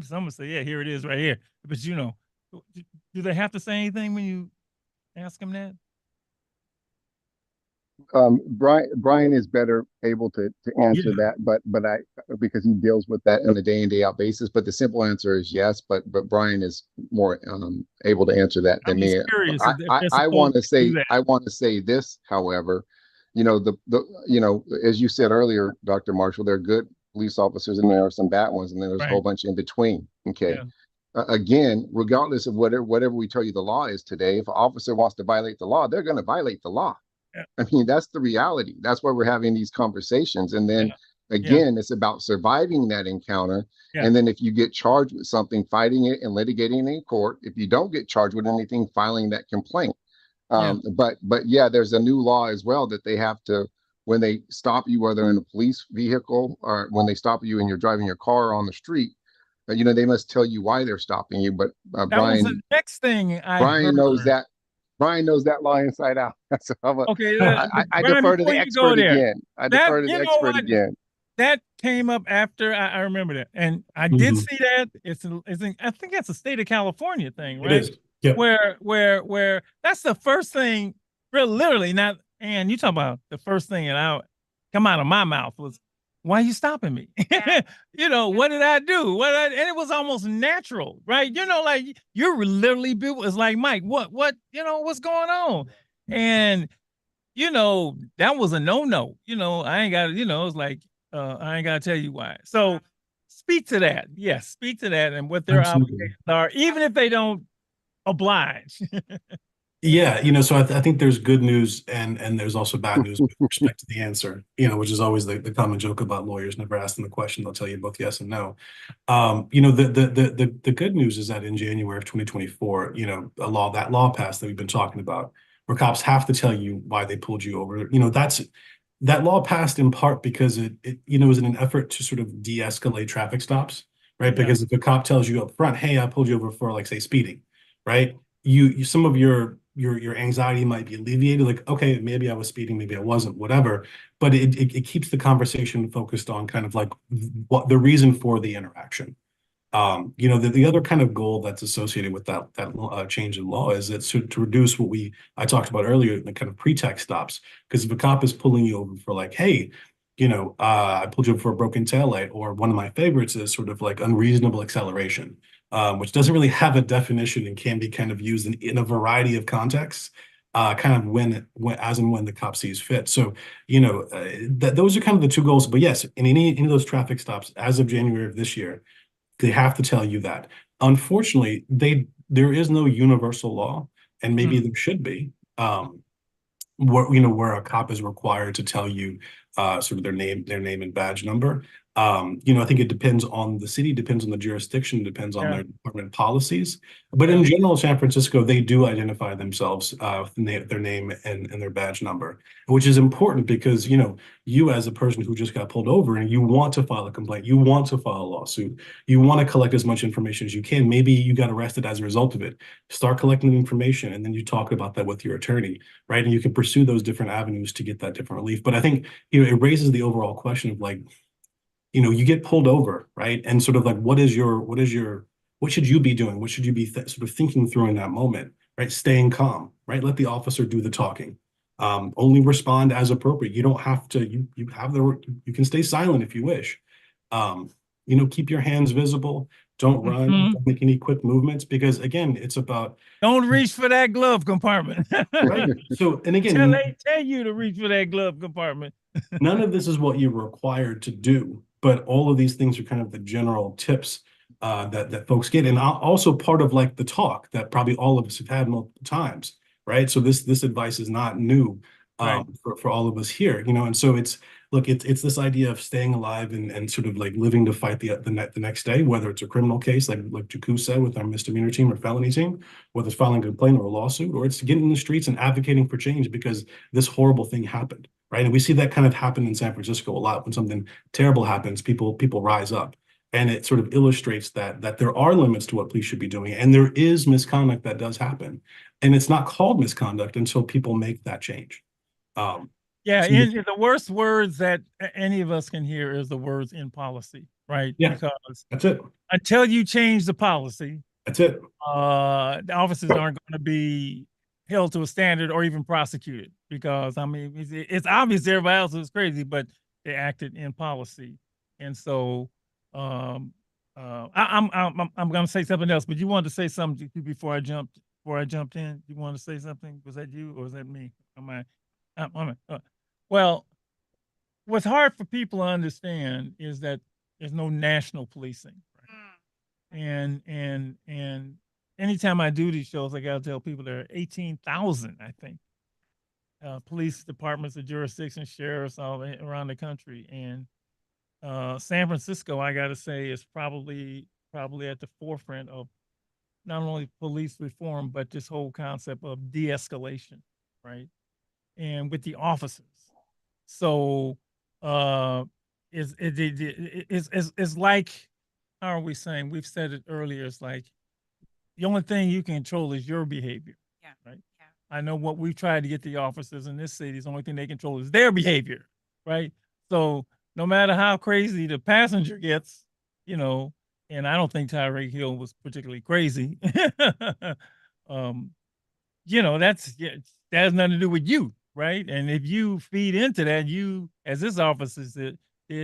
Some would say, "Yeah, here it is, right here." But do they have to say anything when you ask them that? Brian is better able to answer that, but because he deals with that on a day in, day out basis. But the simple answer is yes. But Brian is more able to answer that than me. I want to say this, however, as you said earlier, Dr. Marshall, there are good police officers and there are some bad ones, and then there's a whole bunch in between. Okay. Yeah. Again, regardless of whatever we tell you the law is today, if an officer wants to violate the law, they're going to violate the law. Yeah. I mean, that's the reality. That's why we're having these conversations. And then Again, it's about surviving that encounter. Yeah. And then if you get charged with something, fighting it and litigating it in court. If you don't get charged with anything, filing that complaint. But yeah, there's a new law as well that they have to, when they stop you, whether in a police vehicle or when they stop you and you're driving your car on the street, you know, they must tell you why they're stopping you. But that Brian, was the next thing Brian knows heard. that. Brian knows that law inside out. So Okay, I Brian, defer to before the you go expert there, again. I defer to the expert again. That came up after I remember that, and I did see that. I think that's a state of California thing, right? It is. Yeah. Where that's the first thing, literally not. And you talk about the first thing that come out of my mouth was, "Why are you stopping me?" You know, what did I do? And it was almost natural, right? You know, like you're literally people. It's like, Mike, what, you know, what's going on? And you know, that was a no. You know, I ain't got to. You know, it's like I ain't got to tell you why. So speak to that. Yes, speak to that and what their obligations are, even if they don't oblige. Yeah, you know, so I think there's good news and there's also bad news with respect to the answer, you know, which is always the common joke about lawyers never asking the question. They'll tell you both yes and no. You know, the good news is that in January of 2024, you know, that law passed that we've been talking about, where cops have to tell you why they pulled you over. You know, that law passed in part because it you know, was in an effort to sort of de-escalate traffic stops, right? Because if a cop tells you up front, hey, I pulled you over for, like, say, speeding, right? You some of your anxiety might be alleviated, like, okay, maybe I was speeding, maybe I wasn't, whatever. But it keeps the conversation focused on kind of like what the reason for the interaction. You know, the other kind of goal that's associated with that change in law is that to reduce what I talked about earlier, the kind of pretext stops. Because if a cop is pulling you over for, like, hey, you know, I pulled you over for a broken taillight, or one of my favorites is sort of like unreasonable acceleration, which doesn't really have a definition and can be kind of used in a variety of contexts, kind of when as and when the cop sees fit. So, you know, those are kind of the two goals. But yes, in any of those traffic stops, as of January of this year, they have to tell you that. Unfortunately, there is no universal law, and maybe there should be, where a cop is required to tell you sort of their name and badge number. You know, I think it depends on the city, depends on the jurisdiction, depends on their department policies. But in general, San Francisco, they do identify themselves with their name and their badge number, which is important because, you know, you as a person who just got pulled over and you want to file a complaint, you want to file a lawsuit, you want to collect as much information as you can. Maybe you got arrested as a result of it. Start collecting the information, and then you talk about that with your attorney, right? And you can pursue those different avenues to get that different relief. But I think, you know, it raises the overall question of, like, you know, you get pulled over, right? And sort of like, what should you be doing? What should you be sort of thinking through in that moment, right? Staying calm, right? Let the officer do the talking. Only respond as appropriate. You don't have to, you can stay silent if you wish. You know, keep your hands visible. Don't run, don't make any quick movements, because again, it's about, don't reach for that glove compartment. Right. So, and again, they tell you to reach for that glove compartment. None of this is what you're required to do, but all of these things are kind of the general tips that folks get, and also part of, like, the talk that probably all of us have had multiple times, right? So this advice is not new for all of us here, you know. And so it's this idea of staying alive and sort of like living to fight the next day, whether it's a criminal case like Jakku said with our misdemeanor team or felony team, whether it's filing a complaint or a lawsuit, or it's getting in the streets and advocating for change because this horrible thing happened. Right. And we see that kind of happen in San Francisco a lot. When something terrible happens, people rise up. And it sort of illustrates that there are limits to what police should be doing. And there is misconduct that does happen. And it's not called misconduct until people make that change. Yeah, the worst words that any of us can hear is the words "in policy," right? Yeah, because that's it. Until you change the policy, that's it. The officers aren't going to be held to a standard or even prosecuted, because I mean it's obvious to everybody else is crazy, but they acted in policy. And so I'm going to say something else, but you wanted to say something before I jumped in. You want to say something? Was that you or was that me? Well, what's hard for people to understand is that there's no national policing, right? And anytime I do these shows, I gotta tell people there are 18,000, I think, police departments, of jurisdictions, sheriffs all around the country, and San Francisco, I got to say, is probably at the forefront of not only police reform, but this whole concept of de-escalation, right? And with the officers. So it's like, how are we saying? We've said it earlier. It's like the only thing you can control is your behavior. Yeah. Right. Yeah. I know what we've tried to get the officers in this city is the only thing they control is their behavior. Right. So no matter how crazy the passenger gets, you know, and I don't think Tyreek Hill was particularly crazy. You know, that has nothing to do with you, right? And if you feed into that, you, as this officer said, he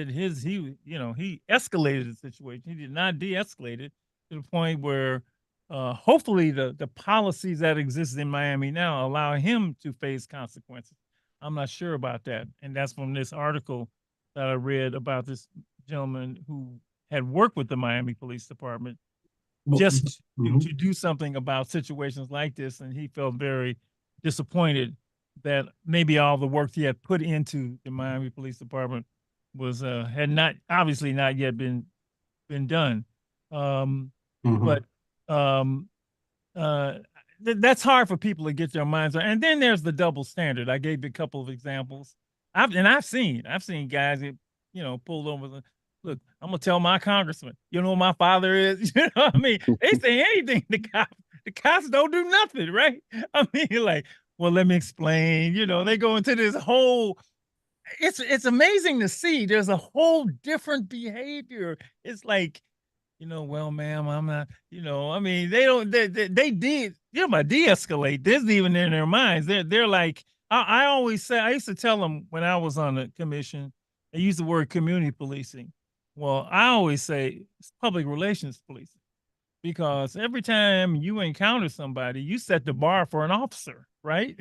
escalated the situation. He did not de-escalate it to the point where hopefully the policies that exist in Miami now allow him to face consequences. I'm not sure about that. And that's from this article that I read about this gentleman who had worked with the Miami Police Department just to do something about situations like this. And he felt very disappointed that maybe all the work he had put into the Miami Police Department was had obviously not yet been done. But that's hard for people to get their minds around. And then there's the double standard. I gave you a couple of examples. I've seen guys that, pulled over. Look, I'm gonna tell my congressman, you know who my father is? You know what I mean? They say anything, the cops don't do nothing, right? I mean, like, well, let me explain. They go into this whole, it's amazing to see there's a whole different behavior. It's like, well, ma'am, I'm not, I mean, they did, about de-escalate. This is even in their minds. They're like, I always say, I used to tell them when I was on the commission, they use the word community policing. Well, I always say it's public relations policing, because every time you encounter somebody, you set the bar for an officer, right?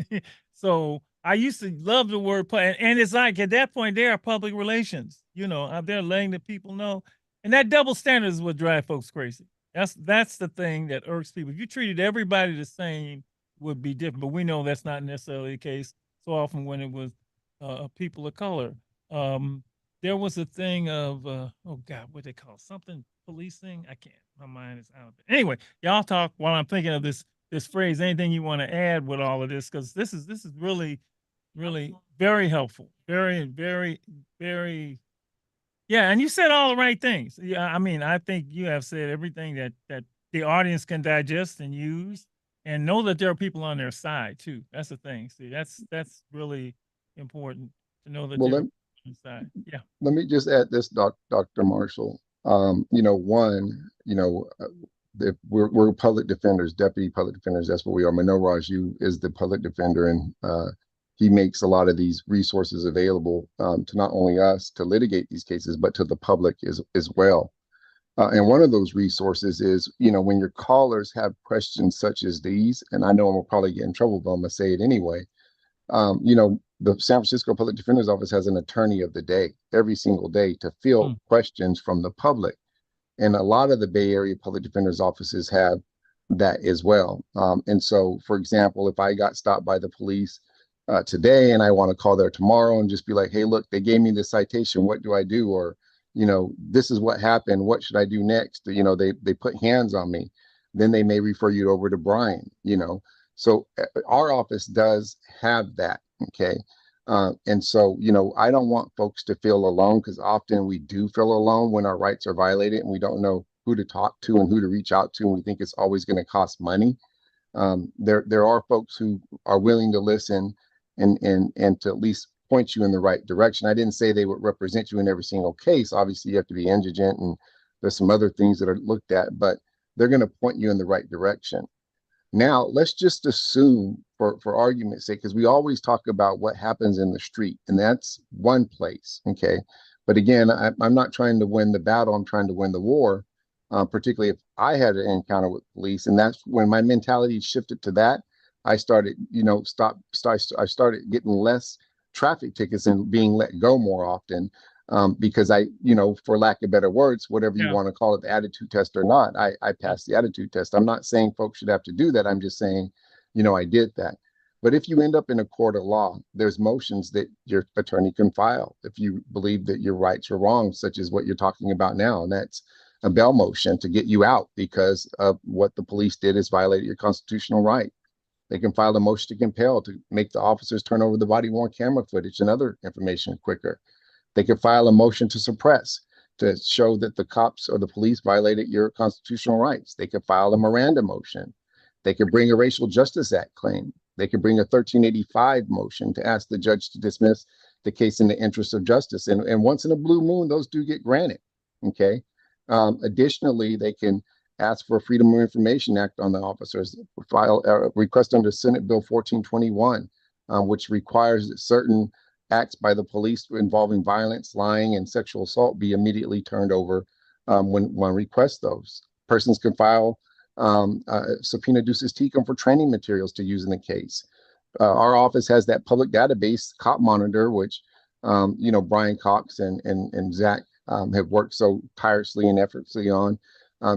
So I used to love the word play, and it's like at that point they are public relations. Out there letting the people know, and that double standard is what drives folks crazy. That's the thing that irks people. If you treated everybody the same, it would be different, but we know that's not necessarily the case. So often when it was people of color. There was a thing of oh God, what they call it? Something policing. I can't. My mind is out of it. Anyway, y'all talk while I'm thinking of this phrase. Anything you want to add with all of this? Because this is really very helpful. Very, very, very. Yeah, and you said all the right things. Yeah, I mean, I think you have said everything that the audience can digest and use, and know that there are people on their side too. That's the thing. See, that's really important to know that. Well, inside. Yeah. Let me just add this, Dr. Marshall. If we're public defenders, deputy public defenders, that's what we are. Manoj Raju is the public defender, and he makes a lot of these resources available to not only us to litigate these cases, but to the public as well. And one of those resources is, when your callers have questions such as these, and I know I'm gonna probably get in trouble, but I'm gonna say it anyway. The San Francisco Public Defender's Office has an attorney of the day every single day to field questions from the public. And a lot of the Bay Area Public Defender's offices have that as well. And so, for example, if I got stopped by the police today and I want to call there tomorrow and just be like, hey, look, they gave me this citation. What do I do? Or, this is what happened. What should I do next? They put hands on me. Then they may refer you over to Brian, So our office does have that. Okay. And so, I don't want folks to feel alone, because often we do feel alone when our rights are violated and we don't know who to talk to and who to reach out to. And we think it's always going to cost money. There are folks who are willing to listen and to at least point you in the right direction. I didn't say they would represent you in every single case. Obviously, you have to be indigent, and there's some other things that are looked at, but they're going to point you in the right direction. Now, let's just assume, for argument's sake, because we always talk about what happens in the street, and that's one place, okay? But again, I'm not trying to win the battle, I'm trying to win the war, particularly if I had an encounter with police. And that's when my mentality shifted to that. I started, I started getting less traffic tickets and being let go more often. Because I, for lack of better words, whatever you want to call it, the attitude test or not, I passed the attitude test. I'm not saying folks should have to do that. I'm just saying, I did that. But if you end up in a court of law, there's motions that your attorney can file if you believe that your rights are wrong, such as what you're talking about now. And that's a bail motion to get you out because of what the police did is violated your constitutional right. They can file a motion to compel to make the officers turn over the body-worn camera footage and other information quicker. They can file a motion to suppress to show that the cops or the police violated your constitutional rights. They could file a Miranda motion. They could bring a Racial Justice Act claim. They could bring a 1385 motion to ask the judge to dismiss the case in the interest of justice. And once in a blue moon, those do get granted. Okay. Additionally, they can ask for a Freedom of Information Act on the officers, file a request under Senate Bill 1421, which requires that certain acts by the police involving violence, lying, and sexual assault be immediately turned over when one requests those. Persons can file subpoena ducis tecum for training materials to use in the case. Our office has that public database, Cop Monitor, which Brian Cox and Zach have worked so tirelessly and effortlessly on,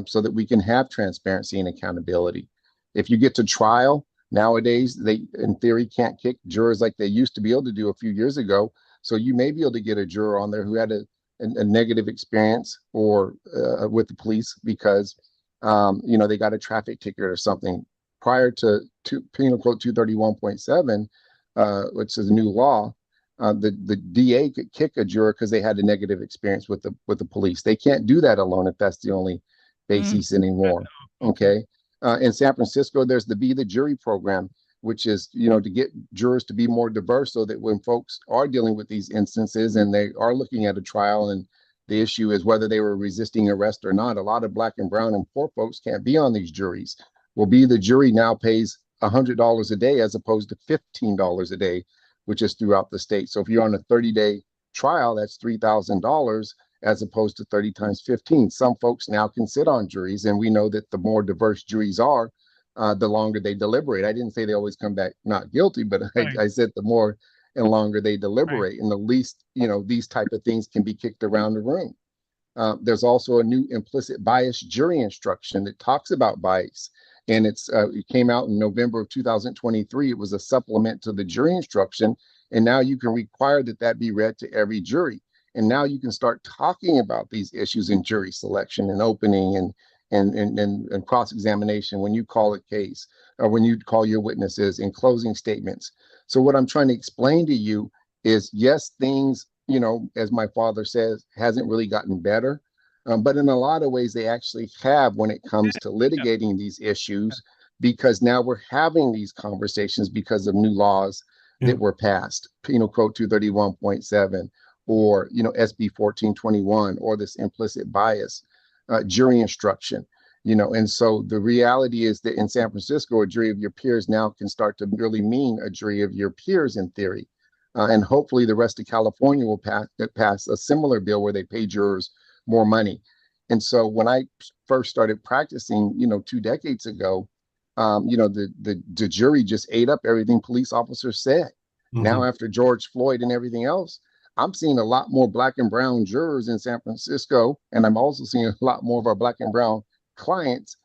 so that we can have transparency and accountability. If you get to trial, nowadays, they, in theory, can't kick jurors like they used to be able to do a few years ago. So you may be able to get a juror on there who had a negative experience or with the police because they got a traffic ticket or something. Prior to Penal Code 231.7, which is a new law, the DA could kick a juror because they had a negative experience with the police. They can't do that alone if that's the only basis anymore. Okay. In San Francisco, there's the Be the Jury program, which is, to get jurors to be more diverse so that when folks are dealing with these instances and they are looking at a trial and the issue is whether they were resisting arrest or not, a lot of Black and brown and poor folks can't be on these juries. Well, Be the Jury now pays $100 a day as opposed to $15 a day, which is throughout the state. So if you're on a 30-day trial, that's $3,000 as opposed to 30 times 15. Some folks now can sit on juries, and we know that the more diverse juries are, the longer they deliberate. I didn't say they always come back not guilty, but I said the more and longer they deliberate, and the least, these type of things can be kicked around the room. There's also a new implicit bias jury instruction that talks about bias, and it came out in November of 2023. It was a supplement to the jury instruction, and now you can require that be read to every jury. And now you can start talking about these issues in jury selection and opening and cross-examination when you call a case or when you call your witnesses in closing statements. So what I'm trying to explain to you is, yes, things, as my father says, hasn't really gotten better. But in a lot of ways, they actually have when it comes to litigating these issues, because now we're having these conversations because of new laws that were passed, Penal Code 231.7. or SB 1421, or this implicit bias jury instruction, and so the reality is that in San Francisco, a jury of your peers now can start to really mean a jury of your peers in theory, and hopefully the rest of California will pass a similar bill where they pay jurors more money. And so when I first started practicing, 2 decades ago, the jury just ate up everything police officers said. Now, after George Floyd and everything else, I'm seeing a lot more Black and brown jurors in San Francisco, and I'm also seeing a lot more of our Black and brown clients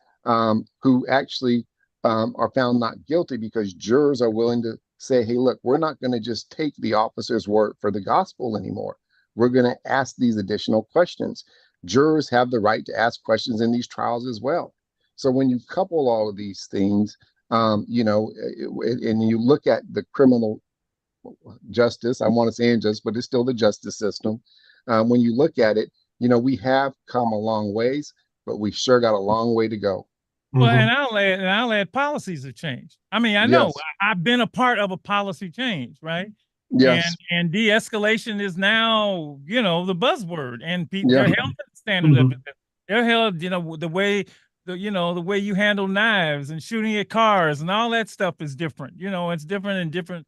who actually are found not guilty because jurors are willing to say, hey, look, we're not going to just take the officer's word for the gospel anymore. We're going to ask these additional questions. Jurors have the right to ask questions in these trials as well. So when you couple all of these things, and you look at the criminal justice, I want to say injustice, but it's still the justice system. When you look at it, we have come a long ways, but we've sure got a long way to go. Well, and I'll add policies have changed. I mean, I know I've been a part of a policy change, right? Yes. And de-escalation is now, the buzzword, and they're held to the standard of it. They're held, the way you handle knives and shooting at cars and all that stuff is different. It's different in different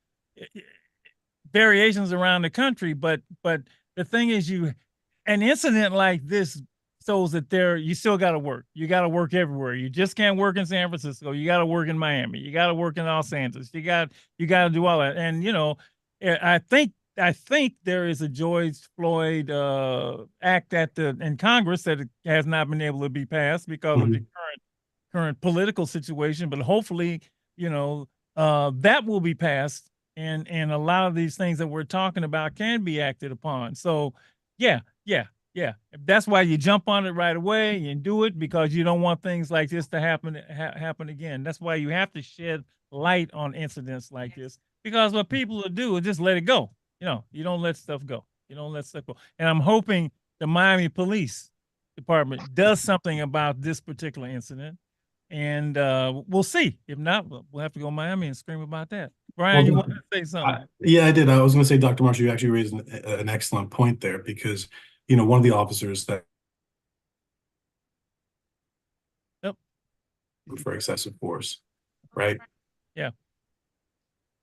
variations around the country, but the thing is, an incident like this shows that you still got to work. You got to work everywhere. You just can't work in San Francisco. You got to work in Miami. You got to work in Los Angeles. You got to do all that. And I think there is a George Floyd act in Congress that has not been able to be passed because of the current political situation. But hopefully, that will be passed, and a lot of these things that we're talking about can be acted upon. So yeah. That's why you jump on it right away and do it, because you don't want things like this to happen again. That's why you have to shed light on incidents like this, because what people will do is just let it go. You don't let stuff go. You don't let stuff go. And I'm hoping the Miami Police Department does something about this particular incident. And we'll see. If not, we'll have to go to Miami and scream about that. Brian, you want to say something? Yeah, I did. I was going to say, Dr. Marshall, you actually raised an excellent point there, because one of the officers that for excessive force, right? Yeah.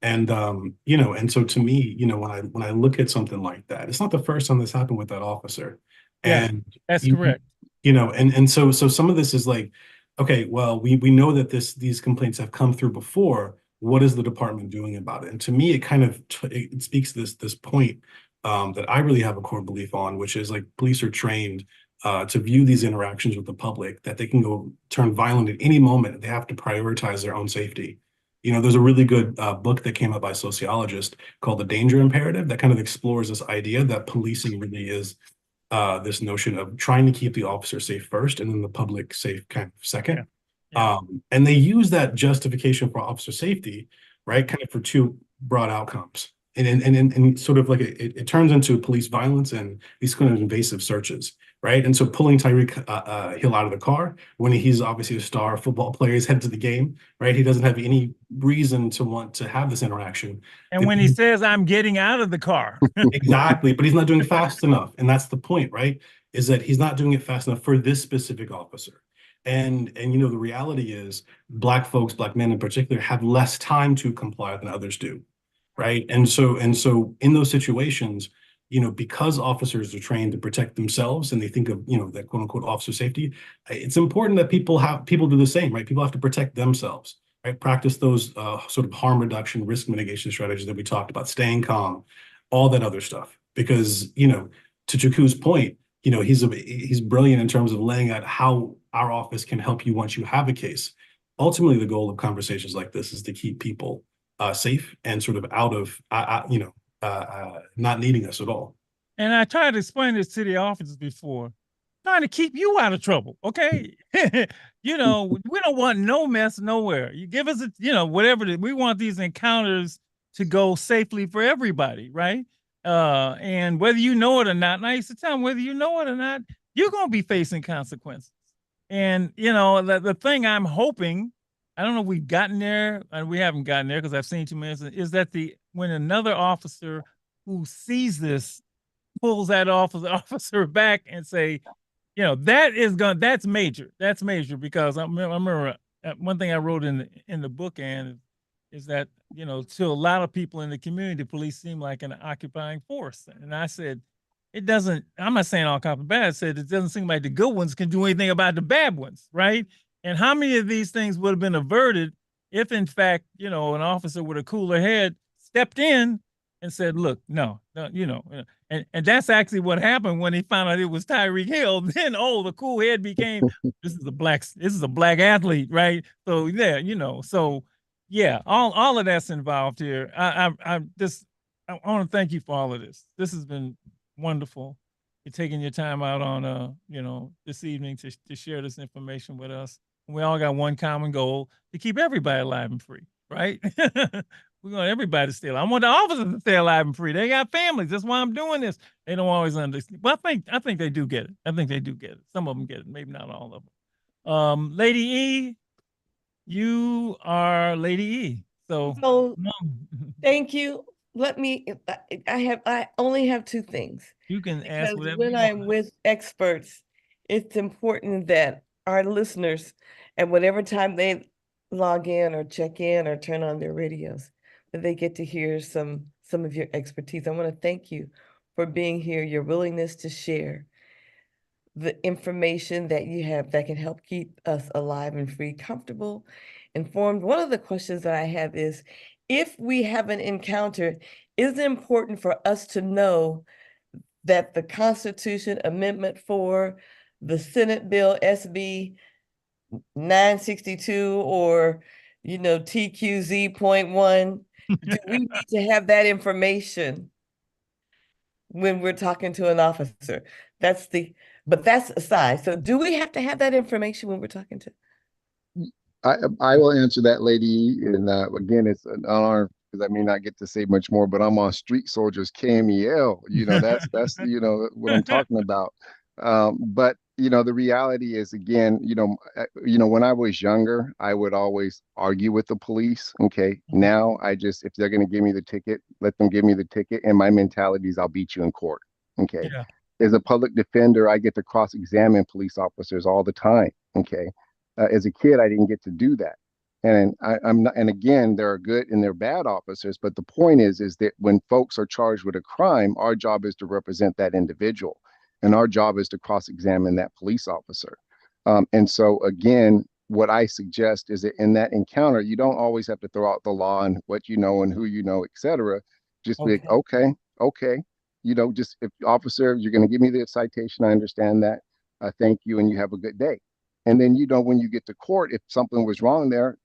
And and so to me, when I look at something like that, it's not the first time this happened with that officer. Yeah, And that's correct. And so some of this is like, okay, well, we know that these complaints have come through before. What is the department doing about it? And to me, it kind of it speaks to this point that I really have a core belief on, which is like police are trained to view these interactions with the public, that they can go turn violent at any moment. They have to prioritize their own safety. There's a really good book that came out by a sociologist called The Danger Imperative that kind of explores this idea that policing really is this notion of trying to keep the officer safe first and then the public safe kind of second. Yeah. And they use that justification for officer safety, right, kind of for two broad outcomes. And sort of like it turns into police violence and these kind of invasive searches, right? And so pulling Tyreek Hill out of the car when he's obviously a star football player, he's headed to the game, right? He doesn't have any reason to want to have this interaction. And when he says, "I'm getting out of the car," exactly, but he's not doing it fast enough, and that's the point, right? Is that he's not doing it fast enough for this specific officer. And the reality is, Black folks, Black men in particular, have less time to comply than others do. Right. And so in those situations, because officers are trained to protect themselves and they think of, that quote unquote officer safety, it's important that people do the same, right? People have to protect themselves, right? Practice those sort of harm reduction, risk mitigation strategies that we talked about, staying calm, all that other stuff. Because, to Jaku's point, he's brilliant in terms of laying out how our office can help you once you have a case. Ultimately, the goal of conversations like this is to keep people safe and sort of out of, not needing us at all. And I tried to explain this to the officers before, trying to keep you out of trouble. Okay. We don't want no mess nowhere. You give us, whatever. We want these encounters to go safely for everybody. Right. And whether you know it or not, and I used to tell them, whether you know it or not, you're going to be facing consequences. And, the thing I'm hoping, I don't know if we've gotten there, and we haven't gotten there because I've seen too many, is that when another officer who sees this pulls that officer back and say, that's major. That's major, because I remember one thing I wrote in the book, and is that, to a lot of people in the community, police seem like an occupying force. And I said, I'm not saying all cops are bad. I said, it doesn't seem like the good ones can do anything about the bad ones, right? And how many of these things would have been averted if, in fact, an officer with a cooler head stepped in and said, "Look, no, and that's actually what happened when he found out it was Tyreek Hill. Then, the cool head became, this is a black athlete, right? So yeah, all of that's involved here. I want to thank you for all of this. This has been wonderful. You're taking your time out on this evening to share this information with us. We all got one common goal: to keep everybody alive and free, right? We want everybody to stay alive. I want the officers to stay alive and free. They got families. That's why I'm doing this. They don't always understand. But I think they do get it. I think they do get it. Some of them get it, maybe not all of them. Lady E, you are Lady E. So thank you. I only have two things. You can ask whatever when I'm with experts, it's important that our listeners, at whatever time they log in or check in or turn on their radios, that they get to hear some of your expertise. I want to thank you for being here, your willingness to share the information that you have that can help keep us alive and free, comfortable, informed. One of the questions that I have is, if we have an encounter, is it important for us to know that the Constitution Amendment 4, the Senate Bill SB 962, or TQZ.1. Do we need to have that information when we're talking to an officer? But that's aside. So do we have to have that information when we're talking to? I will answer that, lady. And again, it's an honor because I may not get to say much more, but I'm on Street Soldiers KMEL. That's what I'm talking about. But the reality is, again, when I was younger, I would always argue with the police. Okay, now if they're going to give me the ticket, let them give me the ticket. And my mentality is, I'll beat you in court. Okay. Yeah. As a public defender, I get to cross-examine police officers all the time. Okay. As a kid, I didn't get to do that. And I'm not, and again, there are good and there are bad officers, but the point is that when folks are charged with a crime, our job is to represent that individual, and our job is to cross-examine that police officer. And so again, what I suggest is that in that encounter, you don't always have to throw out the law and what you know and who you know, et cetera. Just be like, okay, just if officer, you're going to give me the citation, I understand that. Thank you, and you have a good day. And then, when you get to court, if something was wrong there,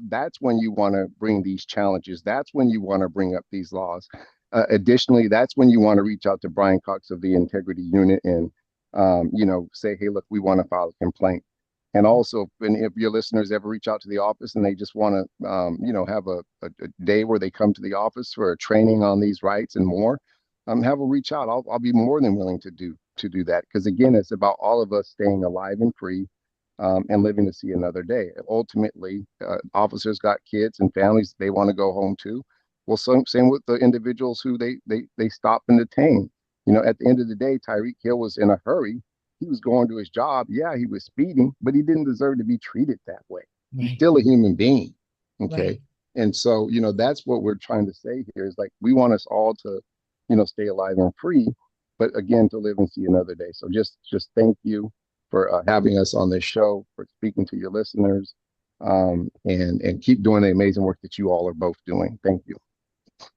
that's when you want to bring these challenges. That's when you want to bring up these laws. Additionally, that's when you want to reach out to Brian Cox of the Integrity Unit and, say, hey, look, we want to file a complaint. And also, if your listeners ever reach out to the office and they just want to, have a day where they come to the office for a training on these rights and more, have a reach out. I'll be more than willing to do that. Because again, it's about all of us staying alive and free. And living to see another day. Ultimately, officers got kids and families they want to go home to. Well, same with the individuals who they stop and detain. At the end of the day, Tyreek Hill was in a hurry. He was going to his job. Yeah, he was speeding, but he didn't deserve to be treated that way. Right. He's still a human being. Okay. Right. And so, that's what we're trying to say here is like, we want us all to, stay alive and free, but again, to live and see another day. So just thank you for having us on this show, for speaking to your listeners, and keep doing the amazing work that you all are both doing. Thank you.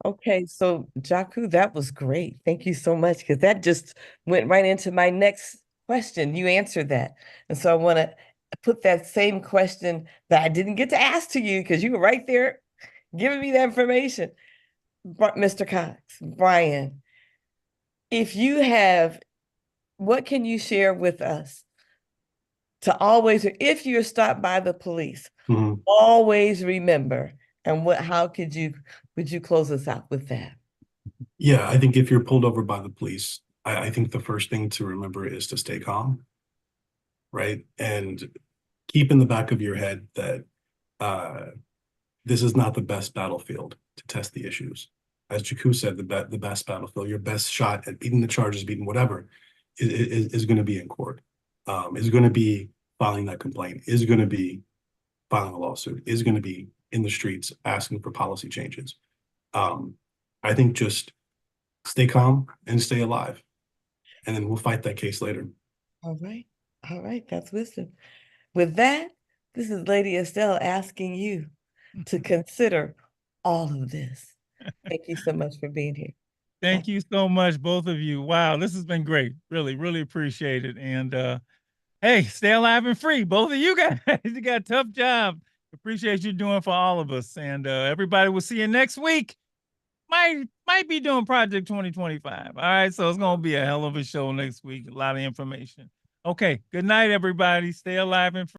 Okay, so Jaku, that was great. Thank you so much, because that just went right into my next question. You answered that. And so I want to put that same question that I didn't get to ask to you because you were right there giving me that information. Mr. Cox, Brian, what can you share with us to always, if you're stopped by the police, always remember, and how would you close us out with that? Yeah, I think if you're pulled over by the police, I think the first thing to remember is to stay calm, right? And keep in the back of your head that this is not the best battlefield to test the issues. As Jaku said, the best battlefield, your best shot at beating the charges, beating whatever, is going to be in court. Is going to be filing that complaint, is going to be filing a lawsuit, is going to be in the streets asking for policy changes. I think just stay calm and stay alive, and then we'll fight that case later. All right, that's wisdom. With that, this is Lady Estelle asking you to consider all of this. Thank you so much for being here. Thank you so much, both of you. Wow, this has been great. Really, really appreciate it. And hey, stay alive and free. Both of you guys, you got a tough job. Appreciate you doing for all of us. And everybody, will see you next week. Might be doing Project 2025. All right, so it's going to be a hell of a show next week. A lot of information. Okay, good night, everybody. Stay alive and free.